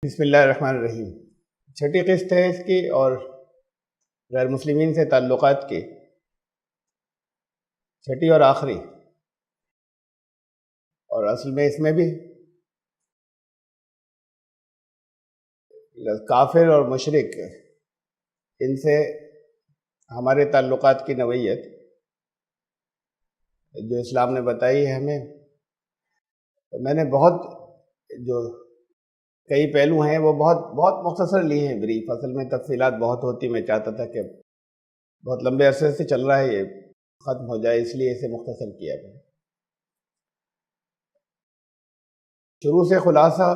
بسم اللہ الرحمن الرحیم۔ چھٹی قسط ہے اس کی اور غیر مسلمین سے تعلقات کی چھٹی اور آخری، اور اصل میں اس میں بھی کافر اور مشرک ان سے ہمارے تعلقات کی نوعیت جو اسلام نے بتائی ہے ہمیں، میں نے بہت جو کئی پہلو ہیں وہ بہت مختصر لیے ہیں بریف۔ اصل میں تفصیلات بہت ہوتی، میں چاہتا تھا کہ بہت لمبے عرصے سے چل رہا ہے یہ ختم ہو جائے، اس لیے اسے مختصر کیا میں۔ شروع سے خلاصہ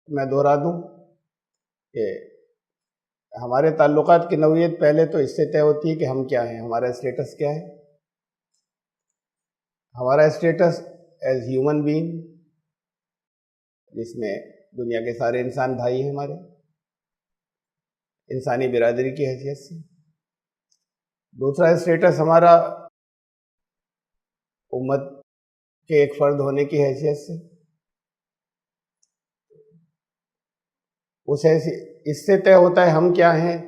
میں دہرا دوں کہ ہمارے تعلقات کی نوعیت پہلے تو اس سے طے ہوتی ہے کہ ہم کیا ہیں، ہمارا اسٹیٹس کیا ہے۔ ہمارا اسٹیٹس ایز ہیومن بینگ، جس میں دنیا کے سارے انسان بھائی ہیں ہمارے، انسانی برادری کی حیثیت سے۔ دوسرا اسٹیٹس ہمارا امت کے ایک فرد ہونے کی حیثیت سے، اس سے طے ہوتا ہے ہم کیا ہیں،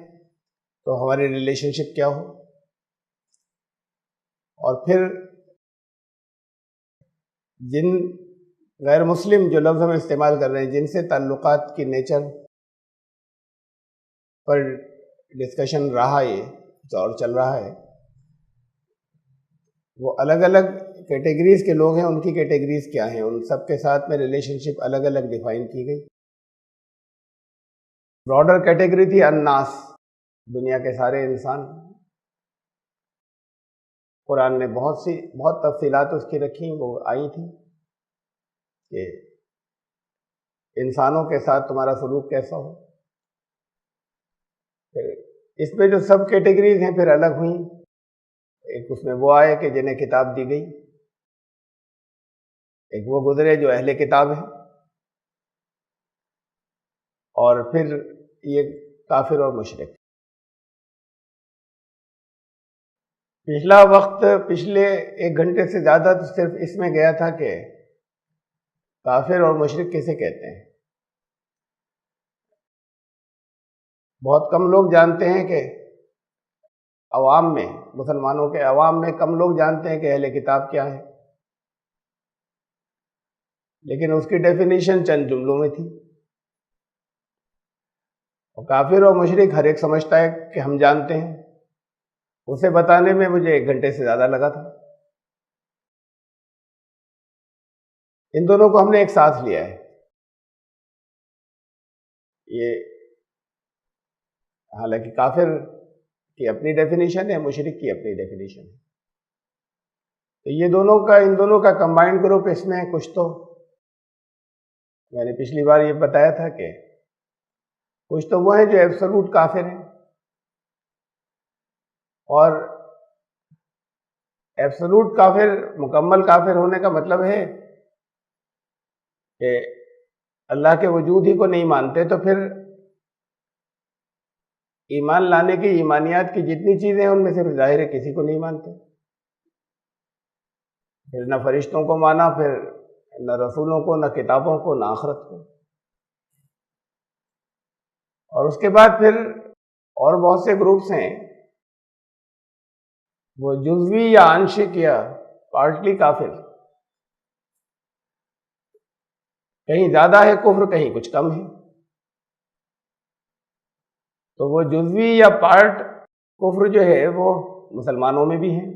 تو ہماری ریلیشن شپ کیا ہو، اور پھر جن غیر مسلم جو لفظ ہم استعمال کر رہے ہیں، جن سے تعلقات کی نیچر پر ڈسکشن رہا یہ اور چل رہا ہے، وہ الگ الگ کیٹیگریز کے لوگ ہیں، ان کی کیٹیگریز کیا ہیں، ان سب کے ساتھ میں ریلیشن شپ الگ الگ ڈیفائن کی گئی۔ براڈر کیٹیگری تھی الناس، دنیا کے سارے انسان۔ قرآن نے بہت تفصیلات اس کی رکھی، وہ آئی تھی کہ انسانوں کے ساتھ تمہارا سلوک کیسا ہو۔ پھر اس میں جو سب کیٹیگریز ہیں پھر الگ ہوئیں۔ ایک اس میں وہ آئے کہ جنہیں کتاب دی گئی، ایک وہ گزرے جو اہل کتاب ہیں، اور پھر یہ کافر اور مشرک۔ پچھلا وقت پچھلے 1 گھنٹے سے زیادہ تو صرف اس میں گیا تھا کہ کافر اور مشرک کسے کہتے ہیں۔ بہت کم لوگ جانتے ہیں کہ عوام میں، مسلمانوں کے عوام میں کم لوگ جانتے ہیں کہ اہل کتاب کیا ہے، لیکن اس کی ڈیفینیشن چند جملوں میں تھی، اور کافر اور مشرک ہر ایک سمجھتا ہے کہ ہم جانتے ہیں۔ اسے بتانے میں مجھے 1 گھنٹے سے زیادہ لگا تھا۔ ان دونوں کو ہم نے ایک ساتھ لیا ہے۔ یہ حالانکہ کافر کی اپنی ڈیفینیشن ہے، مشرک کی اپنی ڈیفینیشن ہے، تو یہ ان دونوں کا کمبائنڈ گروپ اس میں کچھ تو میں نے پچھلی بار یہ بتایا تھا کہ کچھ تو وہ ہیں جو ایبسولوٹ کافر ہیں، اور ایبسولوٹ کافر، مکمل کافر ہونے کا مطلب ہے کہ اللہ کے وجود ہی کو نہیں مانتے، تو پھر ایمان لانے کی ایمانیات کی جتنی چیزیں ہیں ان میں سے ظاہر ہے کسی کو نہیں مانتے۔ پھر نہ فرشتوں کو مانا، پھر نہ رسولوں کو، نہ کتابوں کو، نہ آخرت کو، اور اس کے بعد پھر اور بہت سے گروپس ہیں، وہ جزوی یا آنشک یا پارٹلی کافر، کہیں زیادہ ہے کفر، کہیں کچھ کم ہے، تو وہ جزوی یا پارٹ کفر جو ہے وہ مسلمانوں میں بھی ہیں۔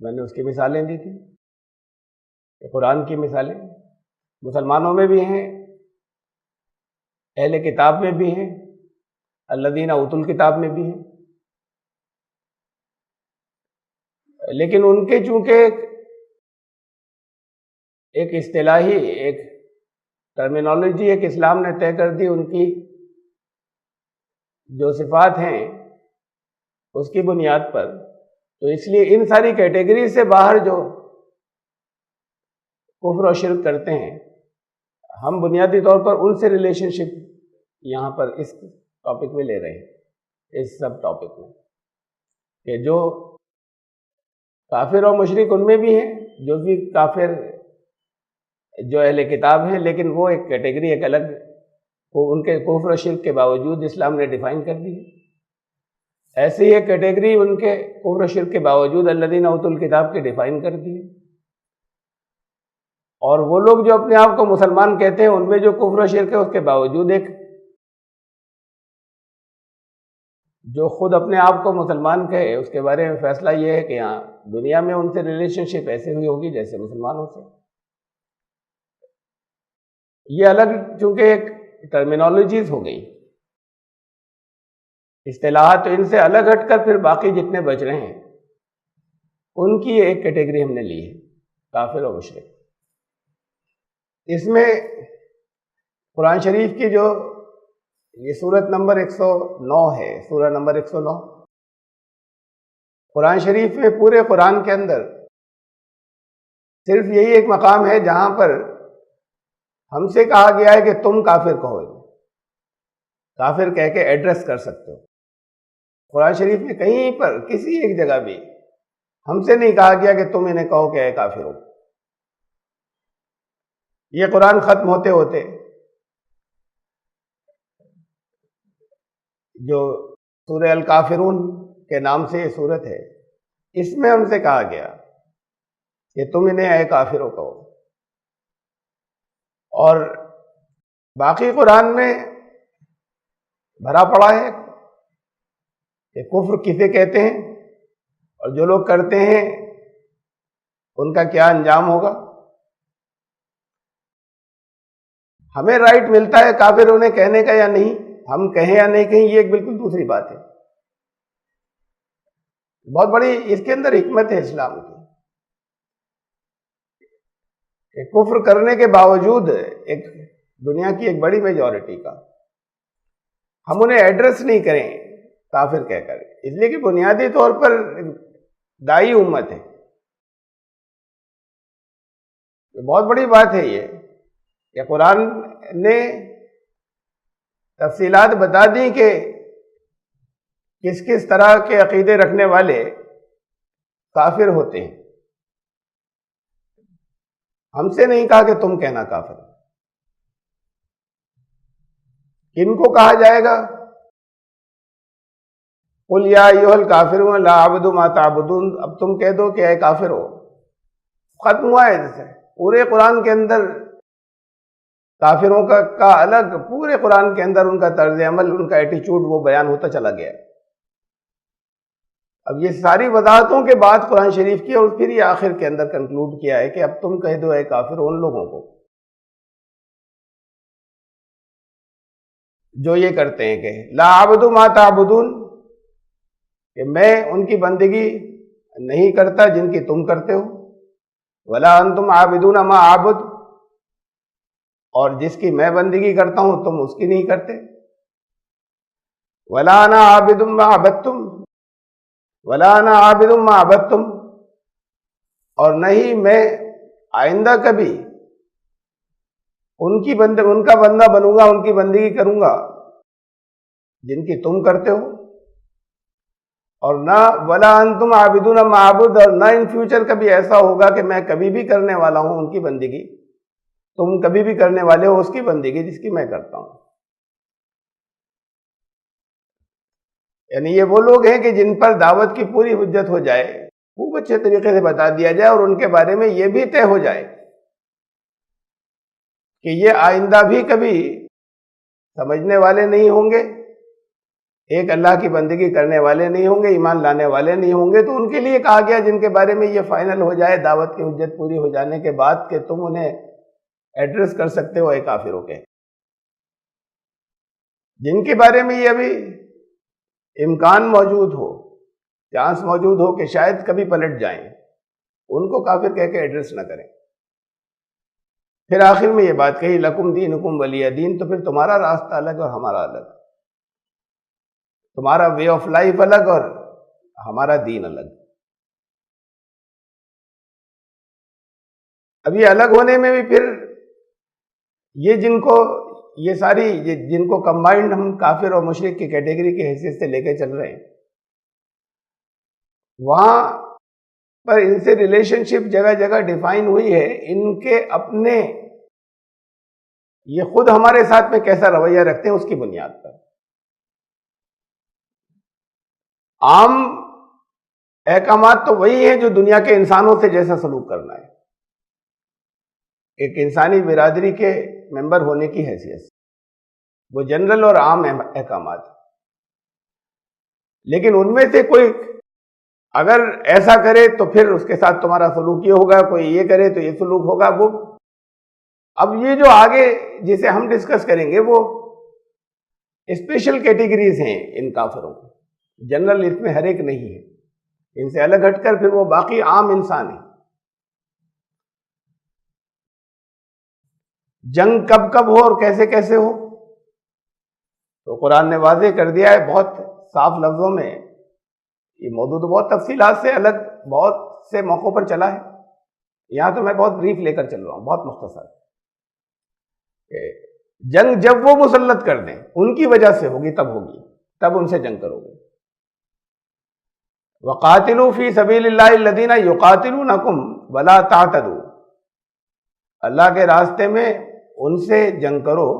میں نے اس کی مثالیں دی تھی، قرآن کی مثالیں مسلمانوں میں بھی ہیں، اہل کتاب میں بھی ہیں، الذین اوتوا الکتاب میں بھی ہیں، لیکن ان کے چونکہ ایک اصطلاحی، ایک ٹرمینالوجی ایک اسلام نے طے کر دی، ان کی جو صفات ہیں اس کی بنیاد پر، تو اس لیے ان ساری کیٹیگری سے باہر جو کفر و شرک کرتے ہیں، ہم بنیادی طور پر ان سے ریلیشن شپ یہاں پر اس ٹاپک میں لے رہے ہیں، اس سب ٹاپک میں، کہ جو کافر اور مشرک ان میں بھی ہیں، جو بھی کافر جو اہل کتاب ہیں، لیکن وہ ایک کیٹیگری ایک الگ، وہ ان کے کفر و شرک کے باوجود اسلام نے ڈیفائن کر دی ہے۔ ایسی ایک کیٹیگری ان کے کفر و شرک کے باوجود الذین اوتوا الکتاب کے ڈیفائن کر دی ہے۔ اور وہ لوگ جو اپنے آپ کو مسلمان کہتے ہیں، ان میں جو کفر و شرک ہے اس کے باوجود ایک جو خود اپنے آپ کو مسلمان کہے، اس کے بارے میں فیصلہ یہ ہے کہ ہاں دنیا میں ان سے ریلیشن شپ ایسے ہوئی ہوگی جیسے مسلمانوں سے۔ یہ الگ چونکہ ایک ٹرمینالوجیز ہو گئی، اصطلاحات، تو ان سے الگ ہٹ کر پھر باقی جتنے بچ رہے ہیں ان کی ایک کیٹیگری ہم نے لی ہے، کافر و مشرک۔ اس میں قرآن شریف کی جو یہ سورت نمبر 109 ہے، سورہ نمبر 109 قرآن شریف میں، پورے قرآن کے اندر صرف یہی ایک مقام ہے جہاں پر ہم سے کہا گیا ہے کہ تم کافر کہو، کافر کہہ کے ایڈریس کر سکتے ہو۔ قرآن شریف میں کہیں پر کسی ایک جگہ بھی ہم سے نہیں کہا گیا کہ تم انہیں کہو کہ اے کافر ہو۔ یہ قرآن ختم ہوتے ہوتے جو سورہ الکافرون کے نام سے یہ سورت ہے، اس میں ہم سے کہا گیا کہ تم انہیں اے کافرو کہو۔ اور باقی قرآن میں بھرا پڑا ہے کہ کفر کسے کہتے ہیں اور جو لوگ کرتے ہیں ان کا کیا انجام ہوگا۔ ہمیں رائٹ ملتا ہے کافر انہیں کہنے کا یا نہیں، ہم کہیں یا نہیں کہیں، یہ ایک بالکل دوسری بات ہے۔ بہت بڑی اس کے اندر حکمت ہے اسلام کی کہ کفر کرنے کے باوجود ایک دنیا کی ایک بڑی میجورٹی کا ہم انہیں ایڈریس نہیں کریں کافر کہہ کر، اس لیے کہ بنیادی طور پر دائی امت ہے۔ بہت بڑی بات ہے یہ کہ قرآن نے تفصیلات بتا دی کہ کس کس طرح کے عقیدے رکھنے والے کافر ہوتے ہیں۔ ہم سے نہیں کہا کہ تم کہنا کافر، کن کو کہا جائے گا؟ قل یا ایھا الکافرون لا اعبد ما تعبدون، اب تم کہہ دو کہ اے کافر ہو، ختم ہوا ہے۔ جیسے پورے قرآن کے اندر کافروں کا الگ، پورے قرآن کے اندر ان کا طرز عمل، ان کا ایٹیچیوڈ وہ بیان ہوتا چلا گیا۔ اب یہ ساری وضاحتوں کے بعد قرآن شریف کی، اور پھر یہ آخر کے اندر کنکلوڈ کیا ہے کہ اب تم کہہ دو اے کافر ان لوگوں کو جو یہ کرتے ہیں کہ لا اعبد ما تعبدون، کہ میں ان کی بندگی نہیں کرتا جن کی تم کرتے ہو، ولا انتم عابدون ما اعبد، اور جس کی میں بندگی کرتا ہوں تم اس کی نہیں کرتے، ولا انا عابد ما عبدتم ولا انا عابد ما عبدتم، اور نہیں میں آئندہ کبھی ان کا بندہ بنوں گا، ان کی بندگی کروں گا جن کی تم کرتے ہو، اور نہ ولا انتم عابدون ما اعبد، اور نہ ان فیوچر کبھی ایسا ہوگا کہ میں کبھی بھی کرنے والا ہوں ان کی بندگی، تم کبھی بھی کرنے والے ہو اس کی بندگی جس کی میں کرتا ہوں۔ یعنی یہ وہ لوگ ہیں کہ جن پر دعوت کی پوری حجت ہو جائے، خوب اچھے طریقے سے بتا دیا جائے، اور ان کے بارے میں یہ بھی طے ہو جائے کہ یہ آئندہ بھی کبھی سمجھنے والے نہیں ہوں گے، ایک اللہ کی بندگی کرنے والے نہیں ہوں گے، ایمان لانے والے نہیں ہوں گے، تو ان کے لیے کہا گیا جن کے بارے میں یہ فائنل ہو جائے دعوت کی حجت پوری ہو جانے کے بعد کہ تم انہیں ایڈریس کر سکتے ہو اے کافروں کے، جن کے بارے میں یہ ابھی امکان موجود ہو، چانس موجود ہو کہ شاید کبھی پلٹ جائیں، ان کو کافر کہہ کے ایڈریس نہ کریں۔ پھر آخر میں یہ بات کہی لکم دینکم ولی دین، تو پھر تمہارا راستہ الگ اور ہمارا الگ، تمہارا وے آف لائف الگ اور ہمارا دین الگ۔ اب یہ الگ ہونے میں بھی پھر یہ جن کو کمبائنڈ ہم کافر اور مشرک کی کیٹیگری کی حیثیت سے لے کے چل رہے ہیں، وہاں پر ان سے ریلیشن شپ جگہ جگہ ڈیفائن ہوئی ہے ان کے اپنے یہ خود ہمارے ساتھ میں کیسا رویہ رکھتے ہیں اس کی بنیاد پر. عام احکامات تو وہی ہیں جو دنیا کے انسانوں سے جیسا سلوک کرنا ہے، ایک انسانی برادری کے ممبر ہونے کی حیثیت سے، وہ جنرل اور عام احکامات. لیکن ان میں سے کوئی اگر ایسا کرے تو پھر اس کے ساتھ تمہارا سلوک یہ ہوگا، کوئی یہ کرے تو یہ سلوک ہوگا. وہ اب یہ جو آگے جسے ہم ڈسکس کریں گے وہ اسپیشل کیٹیگریز ہیں ان کافروں کی، جنرل اس میں ہر ایک نہیں ہے. ان سے الگ ہٹ کر پھر وہ باقی عام انسان ہیں. جنگ کب کب ہو اور کیسے کیسے ہو تو قرآن نے واضح کر دیا ہے بہت صاف لفظوں میں. یہ موضوع تو بہت تفصیلات سے الگ بہت سے موقعوں پر چلا ہے، یہاں تو میں بہت بریف لے کر چل رہا ہوں، بہت مختصر. جنگ جب وہ مسلط کر دیں ان کی وجہ سے ہوگی، تب ان سے جنگ کرو گے. وَقَاتِلُوا فِي سَبِيلِ اللَّهِ الَّذِينَ يُقَاتِلُونَكُمْ وَلَا تَعْتَدُوا. اللہ کے راستے میں ان سے جنگ کرو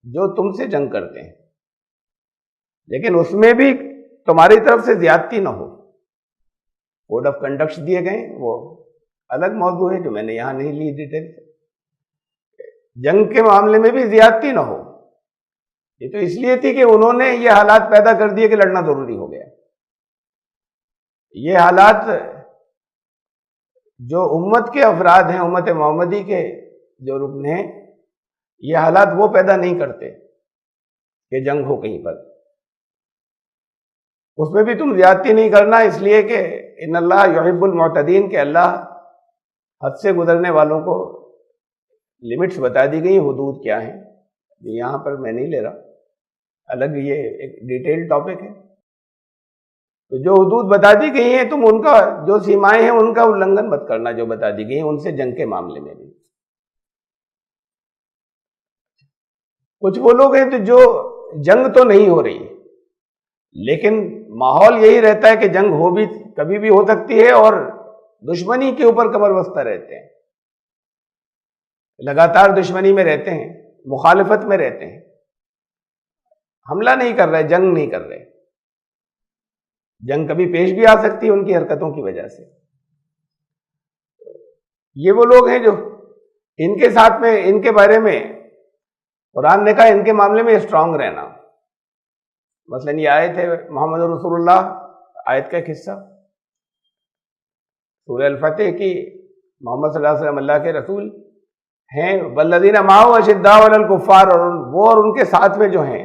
جو تم سے جنگ کرتے ہیں، لیکن اس میں بھی تمہاری طرف سے زیادتی نہ ہو. کوڈ آف کنڈکٹ دیے گئے وہ الگ موضوع ہے جو میں نے یہاں نہیں لی ڈیٹیل. جنگ کے معاملے میں بھی زیادتی نہ ہو. یہ تو اس لیے تھی کہ انہوں نے یہ حالات پیدا کر دیے کہ لڑنا ضروری ہو گیا. یہ حالات جو امت کے افراد ہیں، امت محمدی کے جو رکن ہیں، یہ حالات وہ پیدا نہیں کرتے کہ جنگ ہو کہیں پر. اس میں بھی تم زیادتی نہیں کرنا، اس لیے کہ ان اللہ یحب المعتدین، کہ اللہ حد سے گزرنے والوں کو لمٹس بتا دی گئی، حدود کیا ہیں. یہاں پر میں نہیں لے رہا، الگ یہ ایک ڈیٹیل ٹاپک ہے. تو جو حدود بتا دی گئی ہیں تم ان کا، جو سیمائیں ہیں ان کا النگھن مت کرنا جو بتا دی گئی ہیں، ان سے جنگ کے معاملے میں بھی. کچھ وہ لوگ ہیں تو جو جنگ تو نہیں ہو رہی لیکن ماحول یہی رہتا ہے کہ جنگ ہو بھی کبھی بھی ہو سکتی ہے، اور دشمنی کے اوپر کمر بستہ رہتے ہیں، لگاتار دشمنی میں رہتے ہیں، مخالفت میں رہتے ہیں، حملہ نہیں کر رہے، جنگ نہیں کر رہے. جنگ کبھی پیش بھی آ سکتی ہے ان کی حرکتوں کی وجہ سے. یہ وہ لوگ ہیں جو ان کے ساتھ میں، ان کے بارے میں قرآن نے کہا ان کے معاملے میں اسٹرانگ رہنا. مثلا یہ آیت ہے محمد رسول اللہ، آیت کا ایک حصہ سورہ الفتح کی. محمد صلی اللہ علیہ وسلم اللہ کے رسول ہیں. والذین معہ اشداء علی الکفار، اور وہ اور ان کے ساتھ میں جو ہیں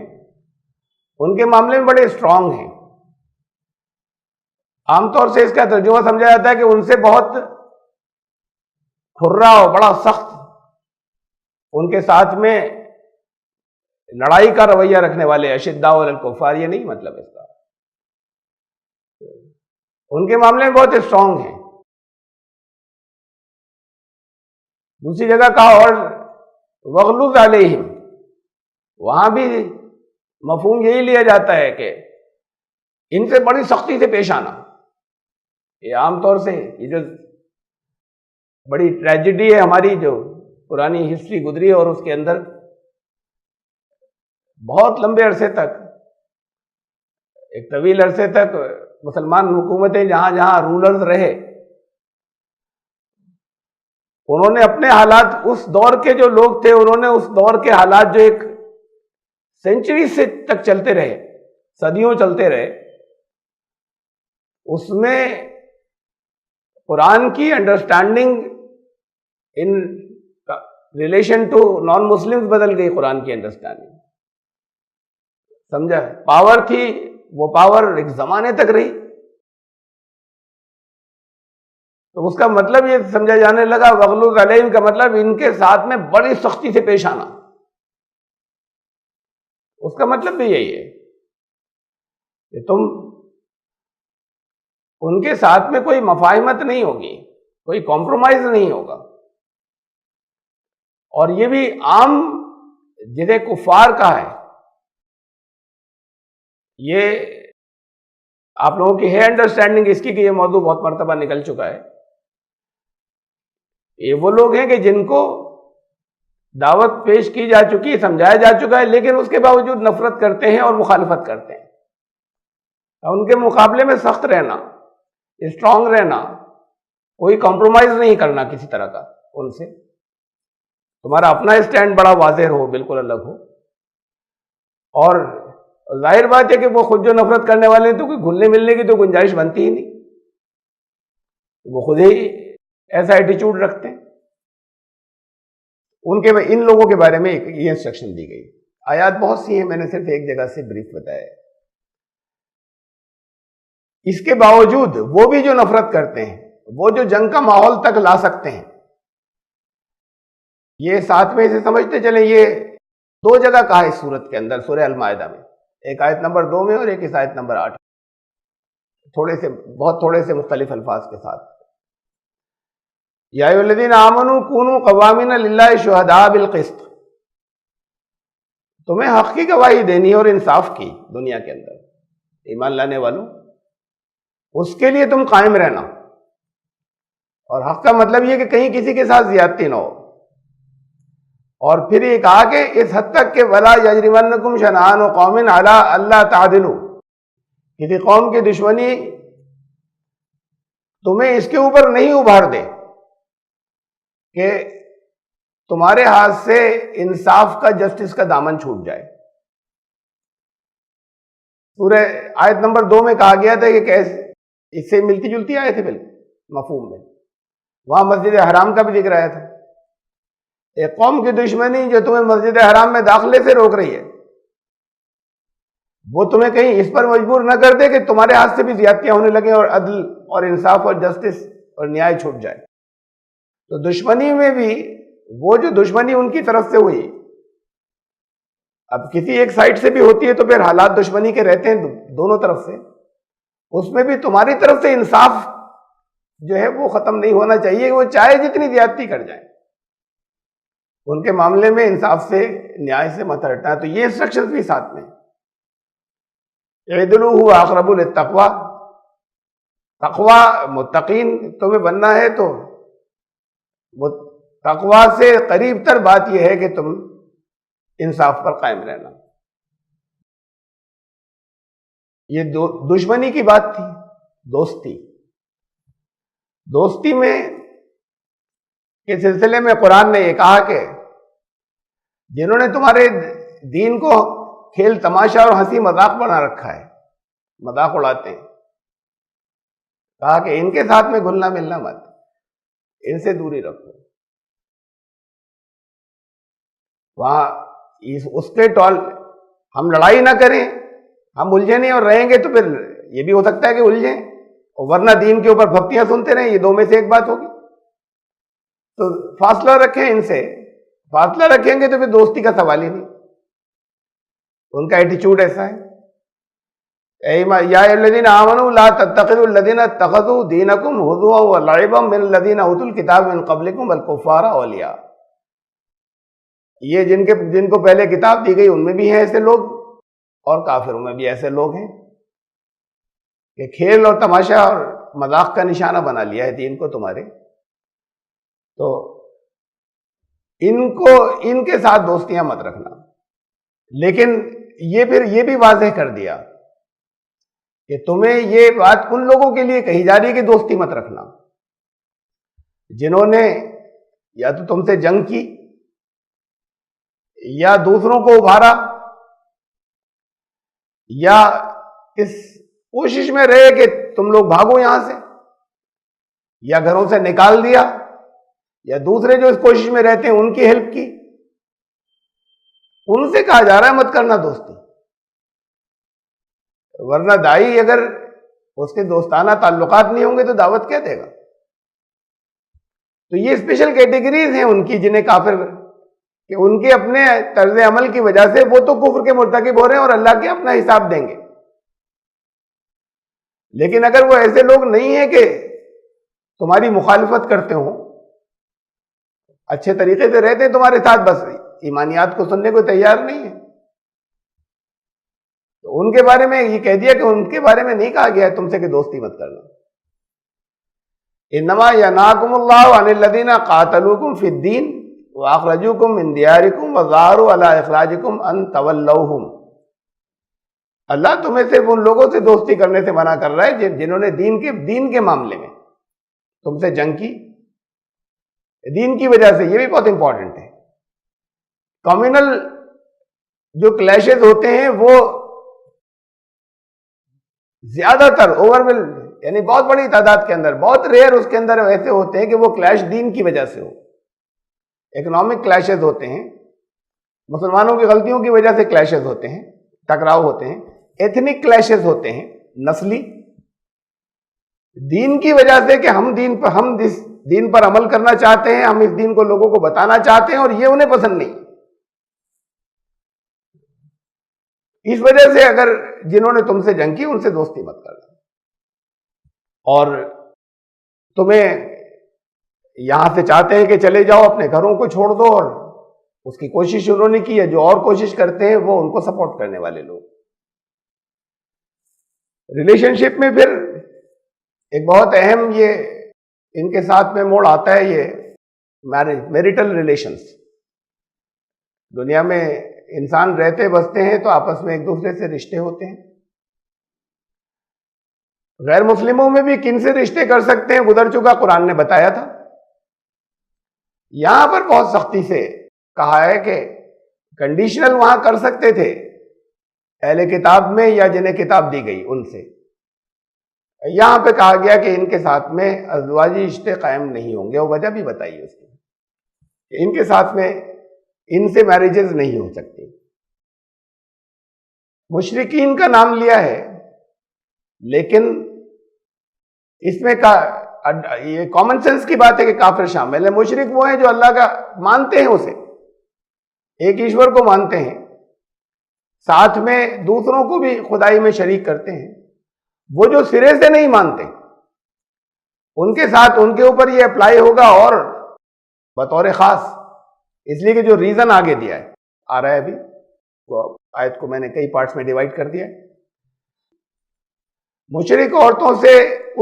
ان کے معاملے میں بڑے اسٹرانگ ہیں. عام طور سے اس کا ترجمہ سمجھا جاتا ہے کہ ان سے بہت کھرا اور بڑا سخت، ان کے ساتھ میں لڑائی کا رویہ رکھنے والے، اشداء علی الکفار. یہ نہیں مطلب اس کا، ان کے معاملے میں بہت اسٹرانگ ہیں. دوسری جگہ کہا اور وغلظ علیہم، وہاں بھی مفہوم یہی لیا جاتا ہے کہ ان سے بڑی سختی سے پیش آنا. یہ عام طور سے یہ جو بڑی ٹریجڈی ہے ہماری، جو پرانی ہسٹری گزری ہے اور اس کے اندر بہت لمبے عرصے تک، ایک طویل عرصے تک مسلمان حکومتیں جہاں جہاں رولرز رہے، انہوں نے اپنے حالات، اس دور کے جو لوگ تھے انہوں نے اس دور کے حالات جو ایک سینچری سے تک چلتے رہے، صدیوں چلتے رہے، اس میں قرآن کی understanding in relation to non Muslims بدل گئی. قرآن کی انڈرسٹینڈنگ سمجھا، پاور تھی، وہ پاور ایک زمانے تک رہی. تو اس کا مطلب یہ سمجھا جانے لگا وغلظ علیہم کا مطلب ان کے ساتھ میں بڑی سختی سے پیش آنا. اس کا مطلب بھی یہی ہے کہ تم ان کے ساتھ میں کوئی مفاہمت نہیں ہوگی، کوئی کمپرومائز نہیں ہوگا. اور یہ بھی عام جنہیں کفار کا ہے، یہ آپ لوگوں کی ہے انڈرسٹینڈنگ اس کی کہ یہ موضوع بہت مرتبہ نکل چکا ہے. یہ وہ لوگ ہیں کہ جن کو دعوت پیش کی جا چکی، سمجھایا جا چکا ہے، لیکن اس کے باوجود نفرت کرتے ہیں اور مخالفت کرتے ہیں. ان کے مقابلے میں سخت رہنا، اسٹرانگ رہنا، کوئی کمپرومائز نہیں کرنا کسی طرح کا ان سے. تمہارا اپنا اسٹینڈ بڑا واضح ہو، بالکل الگ ہو. اور ظاہر بات ہے کہ وہ خود جو نفرت کرنے والے ہیں تو کوئی گھلنے ملنے کی تو گنجائش بنتی ہی نہیں، وہ خود ہی ایسا ایٹیچیوڈ رکھتے ہیں. ان لوگوں کے بارے میں یہ انسٹرکشن دی گئی. آیات بہت سی ہیں، میں نے صرف ایک جگہ سے بریف بتایا. اس کے باوجود وہ بھی جو نفرت کرتے ہیں، وہ جو جنگ کا ماحول تک لا سکتے ہیں، یہ ساتھ میں سے سمجھتے چلیں. یہ دو جگہ کہا اس سورت کے اندر، سورہ المائدہ میں، ایک آیت نمبر 2 میں اور ایک اس آیت نمبر 8، بہت تھوڑے سے مختلف الفاظ کے ساتھ. یا ایھا الذین آمنوا کونوا قوامین للہ شہداء بالقسط. تمہیں حق کی گواہی دینی ہے اور انصاف کی دنیا کے اندر. ایمان لانے والوں، اس کے لیے تم قائم رہنا. اور حق کا مطلب یہ کہ کہیں کسی کے ساتھ زیادتی نہ ہو. اور پھر یہ کہا کہ اس حد تک کہ ولا یجرمنکم شنآن قوم علی الا تعدلوا، کسی قوم کی دشمنی تمہیں اس کے اوپر نہیں ابھار دے کہ تمہارے ہاتھ سے انصاف کا، جسٹس کا دامن چھوٹ جائے. سورہ آیت نمبر 2 میں کہا گیا تھا کہ کیسے، اس سے ملتی جلتی آئے تھے بالکل مفہوم میں. وہاں مسجد حرام کا بھی ذکر آیا تھا. ایک قوم کی دشمنی جو تمہیں مسجد حرام میں داخلے سے روک رہی ہے، وہ تمہیں کہیں اس پر مجبور نہ کر دے کہ تمہارے ہاتھ سے بھی زیادتیاں ہونے لگیں اور عدل اور انصاف اور جسٹس اور نیائے چھوٹ جائے. تو دشمنی میں بھی وہ جو دشمنی ان کی طرف سے ہوئی، اب کسی ایک سائڈ سے بھی ہوتی ہے تو پھر حالات دشمنی کے رہتے ہیں دونوں طرف سے. اس میں بھی تمہاری طرف سے انصاف جو ہے وہ ختم نہیں ہونا چاہیے. وہ چاہے جتنی زیادتی کر جائیں، ان کے معاملے میں انصاف سے، نیائے سے مت ہٹنا. تو یہ انسٹرکشن بھی ساتھ میں. اعدلوا هو اقرب للتقوی، تقوی متقین تمہیں بننا ہے تو تقوی سے قریب تر بات یہ ہے کہ تم انصاف پر قائم رہنا. یہ دشمنی کی بات تھی. دوستی میں کے سلسلے میں قرآن نے یہ کہا کہ جنہوں نے تمہارے دین کو کھیل تماشا اور ہنسی مذاق بنا رکھا ہے، مذاق اڑاتے ہیں، کہا کہ ان کے ساتھ میں گھلنا ملنا مت، ان سے دوری رکھو. وہاں اس کے ٹول ہم لڑائی نہ کریں، ہم الجھے نہیں اور رہیں گے تو پھر یہ بھی ہو سکتا ہے کہ الجھیں، اور ورنہ دین کے اوپر بھکتیاں سنتے رہیں. یہ دو میں سے ایک بات ہوگی. تو فاصلہ رکھیں ان سے. فاصلہ رکھیں گے تو پھر دوستی کا سوال ہی نہیں. ان کا ایٹیچیوڈ ایسا ہے. یا الذین آمنوا لا تتخذوا الذین اتخذوا دینکم ہزوا ولعبا من الذین اوتوا الکتاب من قبلکم والکفار اولیاء. یہ جن کو پہلے کتاب دی گئی ان میں بھی ہیں ایسے لوگ، اور کافروں میں بھی ایسے لوگ ہیں کہ کھیل اور تماشا اور مذاق کا نشانہ بنا لیا ہے دین کو تمہارے. تو ان کے ساتھ دوستیاں مت رکھنا. لیکن یہ بھی واضح کر دیا کہ تمہیں یہ بات ان لوگوں کے لیے کہی جا رہی ہے کہ دوستی مت رکھنا جنہوں نے یا تو تم سے جنگ کی، یا دوسروں کو ابھارا، یا اس کوشش میں رہے کہ تم لوگ بھاگو یہاں سے، یا گھروں سے نکال دیا، یا دوسرے جو اس کوشش میں رہتے ہیں ان کی ہیلپ کی. ان سے کہا جا رہا ہے مت کرنا دوستی. ورنہ دائی اگر اس کے دوستانہ تعلقات نہیں ہوں گے تو دعوت کیا دے گا؟ تو یہ اسپیشل کیٹیگریز ہیں ان کی جنہیں کافر، کہ ان کے اپنے طرز عمل کی وجہ سے وہ تو کفر کے مرتکب ہو رہے ہیں اور اللہ کے اپنا حساب دیں گے. لیکن اگر وہ ایسے لوگ نہیں ہیں کہ تمہاری مخالفت کرتے ہوں، اچھے طریقے سے رہتے ہیں تمہارے ساتھ، بس ایمانیات کو سننے کو تیار نہیں ہے، تو ان کے بارے میں یہ کہہ دیا کہ ان کے بارے میں نہیں کہا گیا ہے تم سے کہ دوستی مت کرنا. انما ینہاکم اللہ عن الذین قاتلوکم فی الدین وَأَخْرَجُوكُم مِّن دِيَارِكُمْ وَظَاهَرُوا عَلَىٰ إِخْرَاجِكُمْ أَن تَوَلَّوْهُمْ. اللہ تمہیں صرف ان لوگوں سے دوستی کرنے سے منع کر رہا ہے جنہوں نے دین کے معاملے میں تم سے جنگ کی، دین کی وجہ سے. یہ بھی بہت امپورٹنٹ ہے. کمیونل جو کلیشز ہوتے ہیں وہ زیادہ تر اوورول یعنی بہت بڑی تعداد کے اندر، بہت ریئر اس کے اندر ایسے ہوتے ہیں کہ وہ کلیش دین کی وجہ سے ہو. اکنامک کلیشز ہوتے ہیں، مسلمانوں کی غلطیوں کی وجہ سے کلیشز ہوتے ہیں، ٹکراؤ ہوتے ہیں. ایتھنک کلیشز ہوتے ہیں، نسلی. دین کی وجہ سے کہ ہم اس دین پر عمل کرنا چاہتے ہیں، ہم اس دین کو لوگوں کو بتانا چاہتے ہیں اور یہ انہیں پسند نہیں. اس وجہ سے اگر جنہوں نے تم سے جنگ کی ان سے دوستی مت کرنا، اور تمہیں یہاں سے چاہتے ہیں کہ چلے جاؤ، اپنے گھروں کو چھوڑ دو، اور اس کی کوشش انہوں نے کی ہے. جو اور کوشش کرتے ہیں وہ ان کو سپورٹ کرنے والے لوگ. ریلیشن شپ میں پھر ایک بہت اہم یہ ان کے ساتھ میں موڑ آتا ہے، یہ میریٹل ریلیشنز. دنیا میں انسان رہتے بستے ہیں تو آپس میں ایک دوسرے سے رشتے ہوتے ہیں. غیر مسلموں میں بھی کن سے رشتے کر سکتے ہیں گزر چکا، قرآن نے بتایا تھا. یہاں پر بہت سختی سے کہا ہے کہ کنڈیشنل وہاں کر سکتے تھے اہل کتاب میں یا جنہیں کتاب دی گئی ان سے. یہاں پہ کہا گیا کہ ان کے ساتھ میں ازدواجی رشتے قائم نہیں ہوں گے، اور وجہ بھی بتائی اس کی، ان کے ساتھ میں ان سے میرجز نہیں ہو سکتی. مشرکین کا نام لیا ہے، لیکن اس میں یہ کامن سینس کی بات ہے کہ کافر شامل ہے. مشرک وہ ہیں جو اللہ کا مانتے ہیں، اسے ایک ایشور کو مانتے ہیں، ساتھ میں دوسروں کو بھی خدائی میں شریک کرتے ہیں. وہ جو سرے سے نہیں مانتے ان کے ساتھ ان کے اوپر یہ اپلائی ہوگا، اور بطور خاص اس لیے کہ جو ریزن آگے دیا ہے آ رہا ہے ابھی، آیت کو میں نے کئی پارٹس میں ڈیوائڈ کر دیا ہے. مشرک عورتوں سے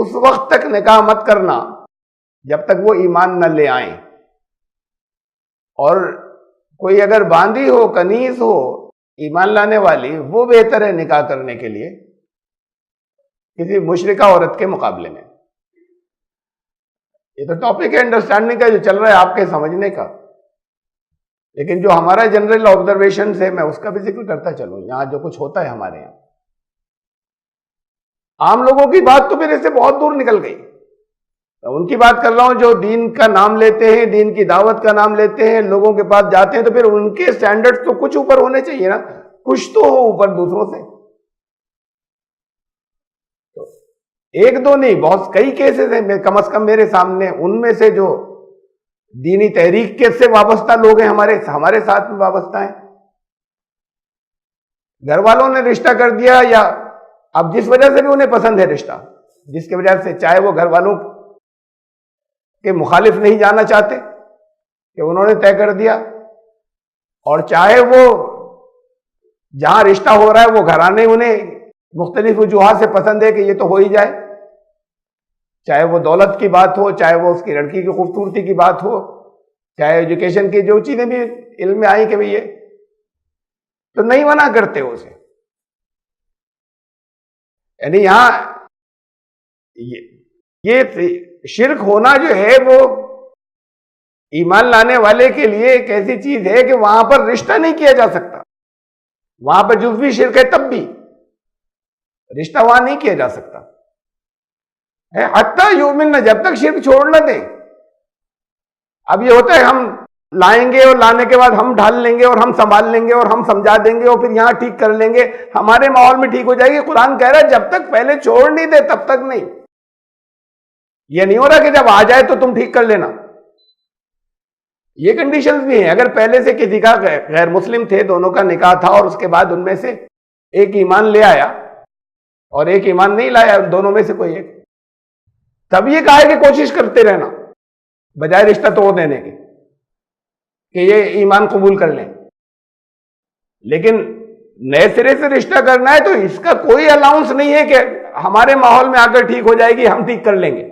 اس وقت تک نکاح مت کرنا جب تک وہ ایمان نہ لے آئیں، اور کوئی اگر باندھی ہو، کنیز ہو، ایمان لانے والی، وہ بہتر ہے نکاح کرنے کے لیے کسی مشرکہ عورت کے مقابلے میں. یہ تو ٹاپک ہے انڈرسٹینڈنگ کا جو چل رہا ہے آپ کے سمجھنے کا، لیکن جو ہمارا جنرل آبزرویشن ہے میں اس کا بھی ذکر کرتا چلوں. یہاں جو کچھ ہوتا ہے ہمارے یہاں، عام لوگوں کی بات تو پھر اس سے بہت دور نکل گئی. ان کی بات کر رہا ہوں جو دین کا نام لیتے ہیں، دین کی دعوت کا نام لیتے ہیں، لوگوں کے پاس جاتے ہیں، تو پھر ان کے سٹینڈرڈ تو کچھ اوپر ہونے چاہیے نا، کچھ تو ہو اوپر دوسروں سے. ایک دو نہیں، بہت کئی کیسز ہیں کم از کم میرے سامنے. ان میں سے جو دینی تحریک کے سے وابستہ لوگ ہیں، ہمارے ساتھ میں وابستہ ہیں، گھر والوں نے رشتہ کر دیا، یا اب جس وجہ سے بھی انہیں پسند ہے رشتہ، جس کی وجہ سے چاہے وہ گھر والوں کے مخالف نہیں جانا چاہتے کہ انہوں نے طے کر دیا، اور چاہے وہ جہاں رشتہ ہو رہا ہے وہ گھرانے انہیں مختلف وجوہات سے پسند ہے کہ یہ تو ہو ہی جائے، چاہے وہ دولت کی بات ہو، چاہے وہ اس کی لڑکی کی خوبصورتی کی بات ہو، چاہے ایجوکیشن کی جو چیزیں بھی علم میں آئی کہ بھئی یہ تو نہیں منع کرتے اسے. یعنی یہاں یہ شرک ہونا جو ہے وہ ایمان لانے والے کے لیے ایک ایسی چیز ہے کہ وہاں پر رشتہ نہیں کیا جا سکتا. وہاں پر جزوی شرک ہے تب بھی رشتہ وہاں نہیں کیا جا سکتا. حتیٰ یؤمن، جب تک شرک چھوڑ نہ دیں. اب یہ ہوتا ہے ہم لائیں گے اور لانے کے بعد ہم ڈھال لیں گے اور ہم سنبھال لیں گے اور ہم سمجھا دیں گے اور پھر یہاں ٹھیک کر لیں گے، ہمارے ماحول میں ٹھیک ہو جائے گی. قرآن کہہ رہا ہے جب تک پہلے چھوڑ نہیں دے تب تک نہیں. یہ نہیں ہو رہا کہ جب آ جائے تو تم ٹھیک کر لینا. یہ کنڈیشنز بھی ہیں. اگر پہلے سے کسی کا غیر مسلم تھے، دونوں کا نکاح تھا، اور اس کے بعد ان میں سے ایک ایمان لے آیا اور ایک ایمان نہیں لایا، دونوں میں سے کوئی ایک، تب یہ کہا ہے کہ کوشش کرتے رہنا بجائے رشتہ توڑ دینے کے کہ یہ ایمان قبول کر لیں. لیکن نئے سرے سے رشتہ کرنا ہے تو اس کا کوئی الاؤنس نہیں ہے کہ ہمارے ماحول میں آ کر ٹھیک ہو جائے گی، ہم ٹھیک کر لیں گے.